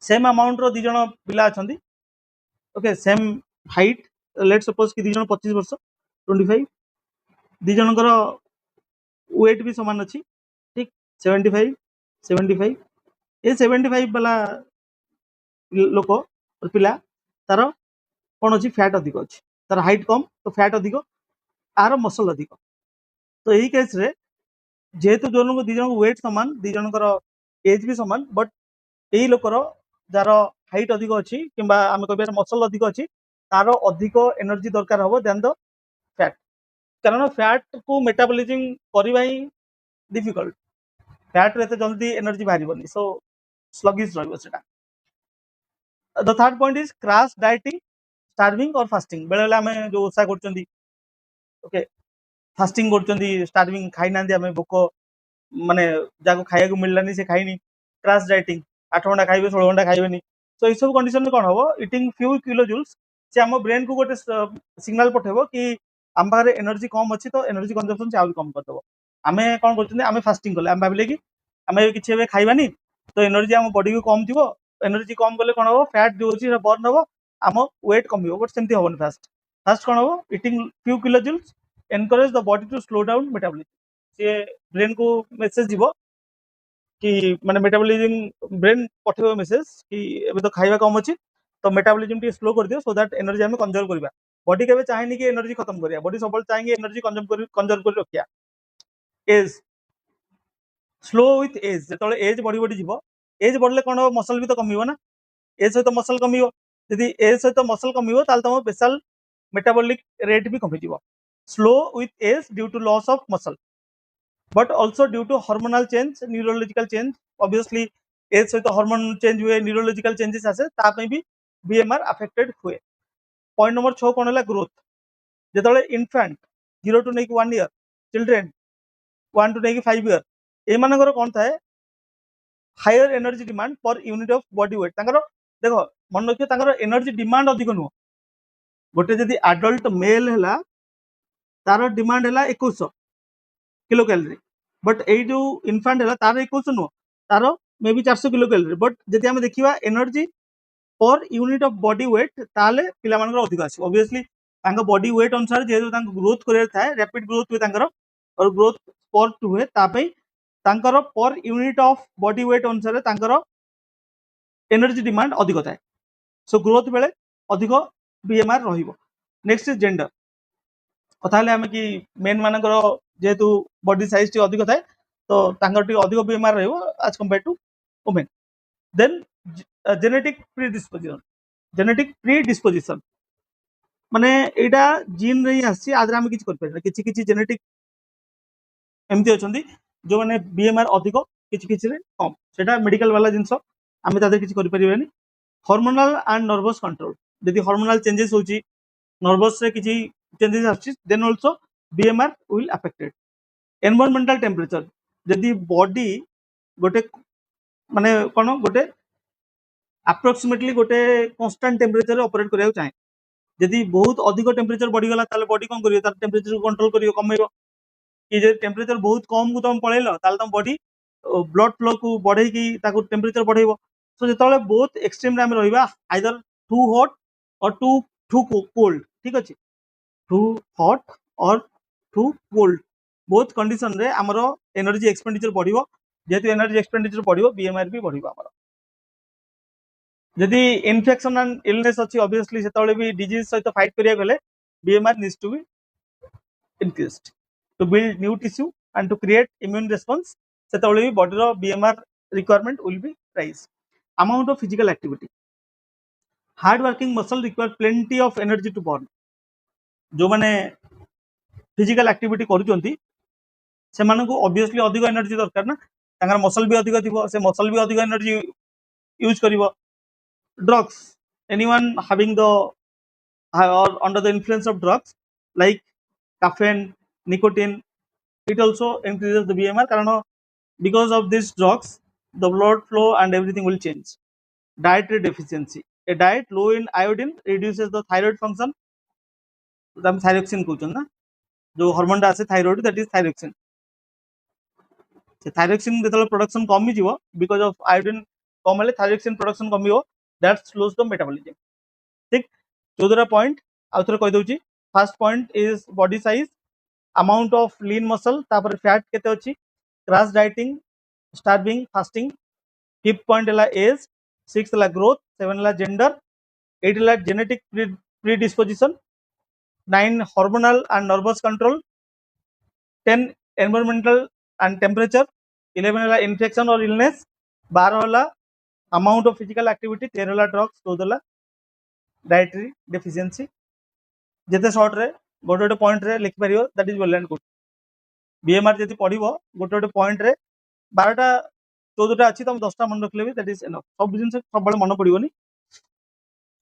सेम अमाउंट रो 2 जन पिला अच्छा okay same height let suppose कि 2 जन 25 वर्ष 25 2 जनकर वेट भी समान अच्छी ठीक 75 75 ये 75 वाला लोक पिला तार कौन अच्छी फैट अधिक अच्छी तार हाइट कम तो फैट अधिक आर मसल अधिक तो यही केस रे जेहेतु दोनों को 2 जन वेट समान 2 जनकर एज भी समान बट यही लोकर जार हाइट अधिक अच्छी कि आम कह मसल अधिक अच्छी तार अधिक एनर्जी दरकार हम देन द फैट कारण फैट को मेटाबॉलिज्म करवा ही डिफिकल्ट फैट रे जल्दी एनर्जी बाहर सो स्लगिश रहा the third point is crash dieting starving और फास्टिंग बेले बेले आम जो ओषा कर ओके फास्टिंग कर स्टार्विंग खाई ना आम भोक माने जहाँ खाया मिललानी से खाईनी क्रैश डाइटिंग 8 घंटा खाइबे 16 घंटा खाइबेनी तो ये सब कंडीशन में कौन हम इटिंग फ्यू किलो जूल्स से आम ब्रेन को गोटे सिग्नाल पठेबो कि आम पाखे एनर्जी कम अच्छी तो एनर्जी कंजप्शन से आहुरी कम करदेव आम कौन कर फास्टिंग कले आम भाविले कि आम किसी खाइबानी तो एनर्जी आम बॉडी को कम थी एनर्जी कम कले कौन हम फैट जो अच्छी बर्न हम आम वेट कम बट सेमती हेनी फास्ट फास्ट कौन हम eating few kilo joules encourage the body to slow down metabolism सी ब्रेन को मेसेज जीव कि माने मेटाबॉलिज्म ब्रेन पठेबो मेसेज कि एबे तो खाइबा कम अच्छी तो मेटाबॉलिज्म टी स्लो कर दियो सो दैट एनर्जी हमें कंजर्व करबा बॉडी केबे चाहेनी कि एनर्जी खत्म करिया बॉडी सब चाहेंगे एनर्जी कंजर्व कर रखिया एज स्लो विथ एज जेतले एज बढ़ी बढ़ी जीव एज बढ़ले कौन हो मसल भी तो कमिवो ना एज सहित मसल कमिवो यदि एज सहित मसल कमिवो ताल तुम बेसल मेटाबॉलिक रेट भी कमी जीव slow with age due to loss of muscle but also due to hormonal change neurological change obviously age सहित हार्मोन चेंज हुए न्यूरोलॉजिकल चेंजेस आसे तापई भी बीएमआर अफेक्टेड हुए पॉइंट नंबर 6 कौन है ग्रोथ जेतले इन्फेंट 0 टू नेक 1 ईयर चिल्ड्रेन 1 टू नेक 5 ईयर ए मानकर कौन थाए higher energy demand per unit of body weight तांकर देखो मन रखियो तांकर एनर्जी डिमांड अधिक नुह गोटे जदि एडल्ट मेल हैला तार डिमांड हैला 2100 किलो कैलोरी बट ये जो इनफांट है तार 2100 नुह तार may be 400 kilo calorie but जदि आम देखा एनर्जी पर यूनिट ऑफ बॉडी वेट ताले पिला मानकर अधिक आसो ऑब्वियसली बॉडी वेट अनुसार जेहेतु ग्रोथ कर रैपिड ग्रोथ हुए और ग्रोथ स्पर्ट हुए पर यूनिट ऑफ बॉडी वेट अनुसार एनर्जी डिमांड अधिक थाए सो ग्रोथ बेले अधिक बीएमआर रहिबो नेक्स्ट इज जेंडर कथा आम कि मेन मानकर जेहेतु बॉडी साइज टी अधिक थाए तो अधिक बीएमआर रहिबो as compare to women then genetic predisposition माने एटा जीन रे ही आसी आदर हम किछि कर परबा किछि जेनेटिक एमती अछंती जो माने बीएमआर अधिक किछि रे कम सेटा मेडिकल वाला जिंस आमे तादे किछि कर परिबानी हार्मोनल एंड नर्वस कंट्रोल यदि हार्मोनल चेंजेस होची नर्वस रे किछि चेंजेस आछि then also BMR will affected environmental temperature यदि बॉडी गोटे माने कोन गोटे अप्रोक्सीमेटली गोटे कांस्टेंट टेम्परेचर ऑपरेट करिया चाहे यदि बहुत अधिक टेम्परेचर बढ़ी गला ताले बॉडी कोन करियो तार टेम्परेचर को कंट्रोल करियो कमेइबो कि जे टेम्परेचर बहुत कम को तुम पळेलो ताले तुम बॉडी ब्लड फ्लो को बढ़े की ताको टेम्परेचर बढ़ेइबो सो जेतले बहुत एक्सट्रीम रे हम रहिबा आइदर टू हॉट और टू कोल्ड ठीक अछि टू हॉट और टू कोल्ड बोथ कंडीशन रे हमरो एनर्जी एक्सपेंडिचर बढ़िबो जेतु एनर्जी एक्सपेंडिचर बढ़िबो बीएमआर भी बढ़िबो हमरो यदि इन्फेक्शन एंड इलनेस अच्छी ऑब्वियसली सेतले भी डिजीज सहित फाइट करिया गले BMR needs to be increased to build new tissue and to create immune response सेतले भी बॉडी रो BMR requirement will be rise amount of physical activity hard working muscle require plenty of energy to burn जो माने physical activity करूचंती से मानको obviously अधिक energy दरकार ना तांगर मसल भी अधिक थिबो से मसल भी अधिक एनर्जी यूज करिवो drugs anyone having the or under the influence of drugs like caffeine nicotine it also increases the bmr karano because of these drugs the blood flow and everything will change dietary deficiency a diet low in iodine reduces the thyroid function हम thyroxine कहउछन ना जो hormone दा आसे thyroid that is thyroxine से thyroxine जेतले production कमी जीवो because of iodine कम हेले thyroxine production कमी हो that slows the metabolism ठीक 14 पॉइंट आउ थरे कहि दउची first point is body size amount of lean muscle तापर फैट केते अछि crash dieting starving fasting fifth point है एज सिक्स है ग्रोथ सेवन है जेंडर एट है genetic predisposition 9 hormonal and nervous control 10 environmental and temperature 11 है infection और illness 12 है amount of physical activity 13 है drugs 14 है dietary deficiency जेते शॉर्ट रे गोटे गोटे पॉइंट रे लिखि परियो that is well and good BMR जति पढिबो गोटे गोटे पॉइंट रे 12टा 14टा अछि तम 10टा मन रखले भी दैट इज एनफ सब जिंस सब बळे मन पडिबोनी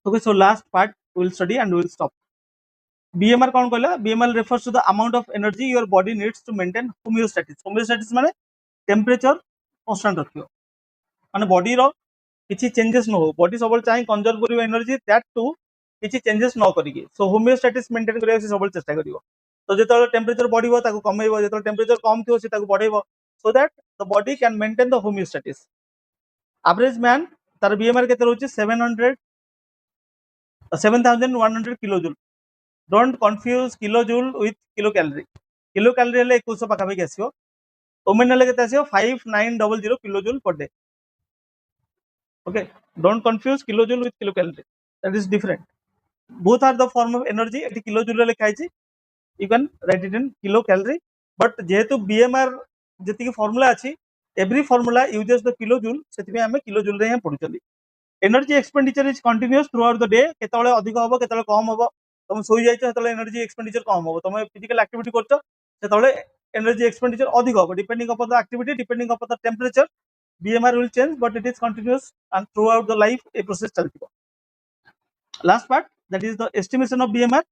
okay so last part will study and will stop BMR कौन कहला BMR refers to the amount of energy your body needs to maintain homeostasis homeostasis माने टेम्परेचर कांस्टेंट रखियो माने बॉडी रो किछि चेंजेस न हो बॉडी सबल चाहि कंजर्व करियो एनर्जी दैट टू किछि चेंजेस न करिके सो होमियोस्टेटिस मेंटेन करियो से सबल चेष्टा करियो तो जेतले टेम्परेचर बढ़िबो ताको कमेइबो जेतले टेम्परेचर कम थियो से ताको बढ़ाइबो so that the body can maintain the homeostasis average man तार BMR केते रहउची 7100 kilojoule don't confuse kilojoule with kilo calorie हेले 2100 पाखापाखि आसियो वुमेन हेले केते आसियो 5900 kilojoule per day okay don't confuse kilojoule with kilo calorie that is different both are the form of energy एटी किलोजूल रे लिखा आइछि you can write it in kilo calorie but जेहेतु BMR जति की फार्मूला अछि every formula uses the kilojoule सेति में हमें किलोजूल रे हम पढुचली energy expenditure is continuous throughout the day केतले अधिक होबो केतले कम होबो तुम सोई जाइछो सेतले एनर्जी एक्सपेंडिचर कम होबो तुम फिजिकल एक्टिविटी करछो सेतले एनर्जी एक्सपेंडिचर अधिक होबो depending upon the activity depending upon the temperature BMR will change but it is continuous and throughout the life a process चलतिबो last part that is the estimation of BMR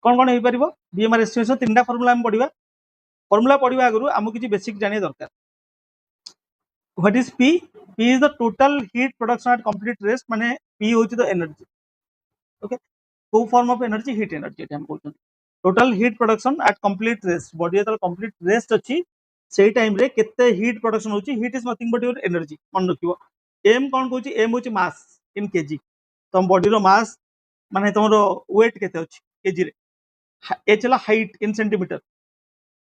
कौन कौन हो पारिबो BMR estimation तीनटा formula हम पढिबा formula पढिबा आगरु हमु किछि बेसिक जानिया दरकार what is P P is the total heat production at complete rest माने P होछि द एनर्जी ओके को form of energy heat energy हम कहउछन total heat production at complete rest body जेतल कंप्लीट रेस्ट अछि सेही टाइम रे केते हीट प्रोडक्शन होछि heat is nothing but your energy मन रखिबो एम कोन कहउछि एम होछि मास इन केजी तम बॉडी रो मास माने तमरो वेट केते अछि केजी रे एच ला height in centimeter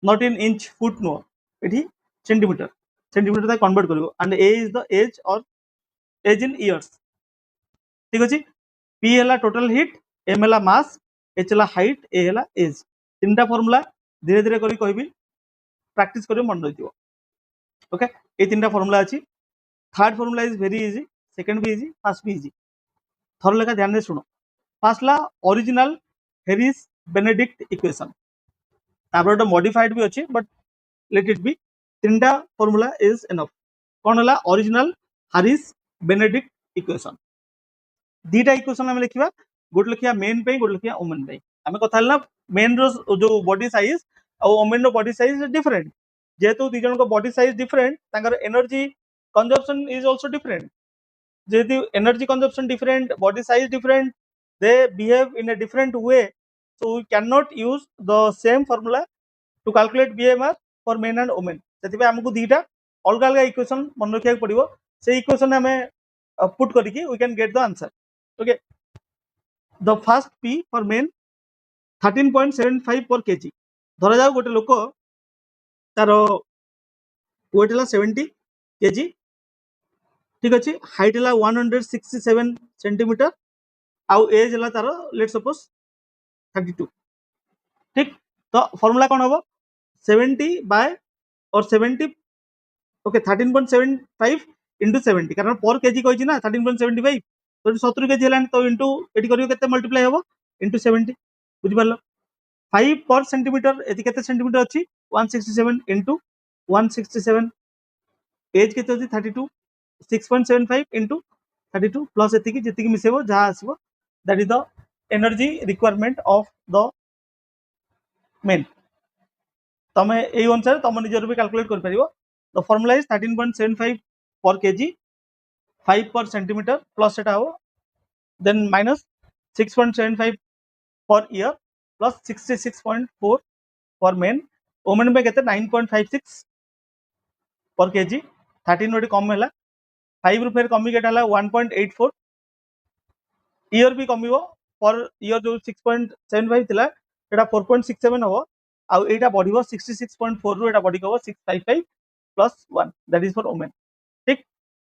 not in inch foot no एठी सेंटीमीटर सेंटीमीटर ता कन्वर्ट करिवो and A is the age और एज इन इयर्स ठीक अछि P है टोटल हीट एम है मास एच है हाइट ए है एज तीन टा फॉर्मूला धीरे धीरे करी कहबी प्रैक्टिस करियो मन रहियो ओके ए तीन टा फॉर्मूला अछि third formula is very easy second भी इजी फर्स्ट भी इजी थर लेखा ध्यान दे सुनो फर्स्ट ला ओरिजिनल हेरिस बेनेडिक्ट इक्वेशन तापर तो मॉडिफाइड भी अछि बट लेट इट बी तीन टा फॉर्मूला इज एनफ कोन हला ओरिजिनल हेरिस बेनेडिक्ट इक्वेशन दीटा इक्वेशन हम लिखिबा गोटे लिखिया मेन पे गोटे लिखिया वुमेन पे हमें कथा हला मेन रो जो बॉडी साइज और वुमेन रो बॉडी साइज डिफरेंट जेहेतु दी जन को बॉडी साइज डिफरेंट तांकर energy consumption is also different जेहेतु energy consumption different body size different they behave in a different way so we can not use the same formula to calculate BMR for men and women सेति पे हमकु दीटा अलग अलग equation मन रखिया पड़िबो से equation हमें put करके we can get the answer okay the first P for men 13.75 per kg धरा जाओ गोटे लोक तार वेट है 70 kg ठीक अच्छे हाइट है 167 सेंटीमीटर आउ एज है तार लेट सपोज 32 ठीक तो फॉर्मूला कौन हम 70 बाय और 70 ओके 13.75 इंटू 70 कारण पर केजी कही ना 13.75 तो 70 केजी है तो इंटू एटी करियो केते मल्टीप्लाई होबो इंटू 70 बुझि पारलो 5 पर सेंटीमीटर एति केते सेंटीमीटर अछि 167 इंटू 167 एज केते अछि 32 6.75 इंटू 32 प्लस एति की जेति की मिसेबो जहा आसीबो that is the energy requirement of the men तमे एई अनुसार तम निजर भी कैलकुलेट कर परिबो द फार्मूला इज 13.75 पर केजी 5 पर सेंटीमीटर प्लस सेटा हो then minus 6.75 for year plus 66.4 for men women में कहते 9.56 per kg 13 रोटी कम है 5 रुपये कमी केटा 1.84 ईयर भी कमिवो पर ईयर जो 6.75 थिला एटा 4.67 हो आ एटा बढ़िबो 66.4 रु एटा बढ़ी हो 655 plus 1 that is for women ठीक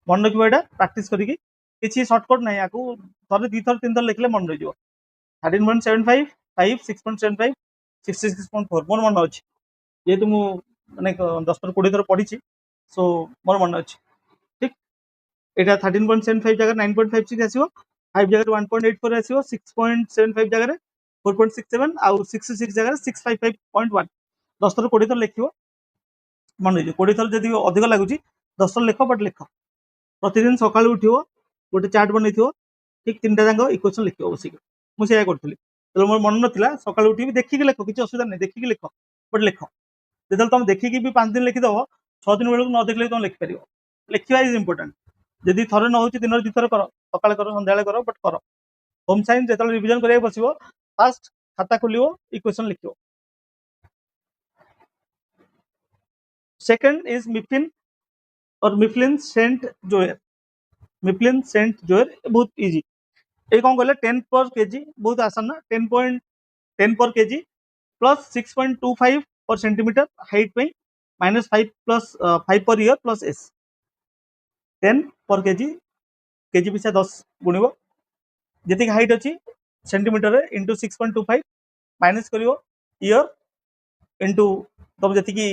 मन रखिबो एटा प्रैक्टिस करिकी किछि शॉर्टकट नै याकू थरे दी थर तीन थर लिखले मन रहि जिवो 13.75 5 6.75 66.4 मोर मन अछि जेतु मु माने 10 थर 20 थर पढी छी सो मोर मन अछि ठीक एटा 13.75 जगह 9.56 आसीबो 5 जगह 1.84 आसीबो 6.75 जगह 4.67 आउ 66 जगह 655.1 10 थर 20 थर लिखिबो मन रहि 20 थर जदि अधिक लागुची 10 थर लिख बट लिख प्रतिदिन सकाळु उठिबो गोटे चार्ट बनैथिबो ठीक तीनटा जांग इक्वेशन लिखिबो बसिक मु सेया करथली तो मोर मन नथिला सकाळु उठिबी देखिକି लिख किछि असुविधा नै देखिକି लिख बट लिख जेतल तुम देखिकी भी 5 दिन लिखि दबो 6 दिन बेलू न देखले तुम लिखि परिबो लिखिबा इज इंपोर्टेंट जदि थरे न होची दिन दी थर करो सकाळे करो संध्याळे करो बट करो होम साइंस जेतल रिवीजन करिया बसिबो फास्ट खाता खोलिबो इक्वेशन लिखिबो सेकंड इज मिफिन और मिफलिन सेंट जोयर मिफलिन सेंट जोयर बहुत इजी ए कौन कहले 10 पर केजी बहुत आसान ना 10 पर केजी प्लस 6.25 पर सेंटीमीटर हाइट पे minus 5 plus 5 per year plus S 10 पर केजी पिछा 10 गुणिब जी हाइट अच्छी सेंटीमीटर इंटू 6.25 माइनस कर ईयर इंटू तुम जी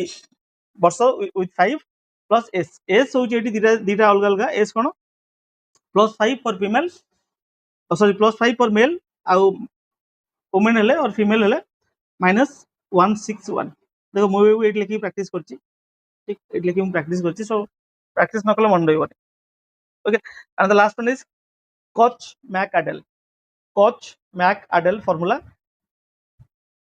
वर्ष विथ 5 प्लस एस एस हूँ दीटा अलग अलग एस कौन प्लस 5 पर फीमेल सॉरी प्लस 5 पर मेल आउ वुमेन हेले और फीमेल हेले माइनस 161 देखो मुझे भी लिखी प्रैक्टिस करछि ठीक एट लिखी मैं प्रैक्टिस करछि सो प्रैक्टिस न कले मन रहइबनी okay and the last one is कोच मैक आडेल formula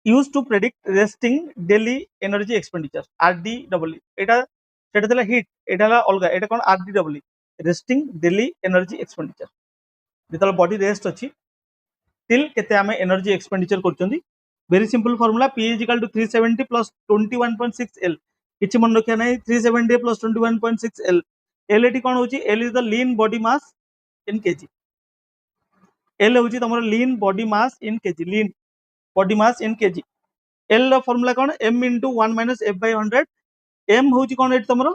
used to predict resting daily energy expenditure RDW एटा सेटा देला हिट एटा अलगा एटा कोन RDW resting daily energy expenditure जेतल बॉडी रेस्ट अछि टिल केते आमे एनर्जी एक्सपेंडिचर करचंदी very simple formula P is equal to 370 plus 21.6 L किछि मन रखिया नै 370 plus 21.6 L L एटी कोन होची L is the lean body mass in kg L होची तमरो lean body mass in kg lean body mass in kg L रो formula कोन m into 1 minus f by 100 m होची कोन एटी तमरो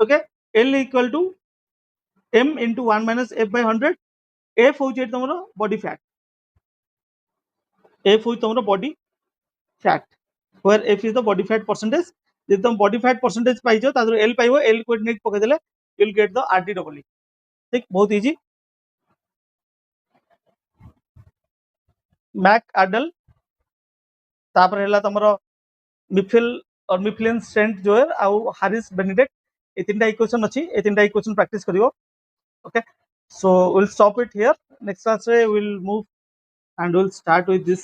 ओके L equal to m into 1 minus f by 100 f होची eighty तमरो body fat F होची तमरो body fat where F is the body fat percentage जब तुम body fat percentage पाइजो तादर L पाइबो L coordinate पके देले you will get the RDW ठीक बहुत easy Mac idle तापर हैला तमरो मिफिल और मिफिलिन सेंट जोयर आउ हारिस बेनेडिक्ट ए तीनटा इक्वेशन अछि ए तीनटा इक्वेशन प्रैक्टिस करिवो okay so will stop it here next class रे will move and we'll start with this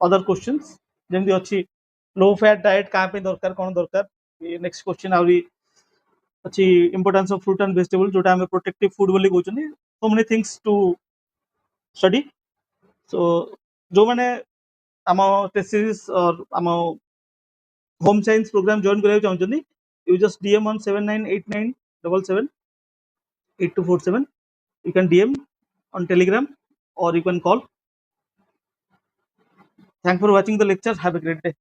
other questions जेमती अच्छी लो फैट डाइट कहाँ पे दरकार कौन दरकार नेक्स्ट क्वेश्चन आउरी अच्छी importance of fruit and vegetable जोटा हमें प्रोटेक्टिव फूड बोली कहउछनी so many things to study so जो माने आम टेस्ट और आम होम साइंस प्रोग्राम जॉइन करिया चाहउछनी you just DM on 7989778247 you can DM on Telegram or you can call. Thanks for watching the lecture. Have a great day.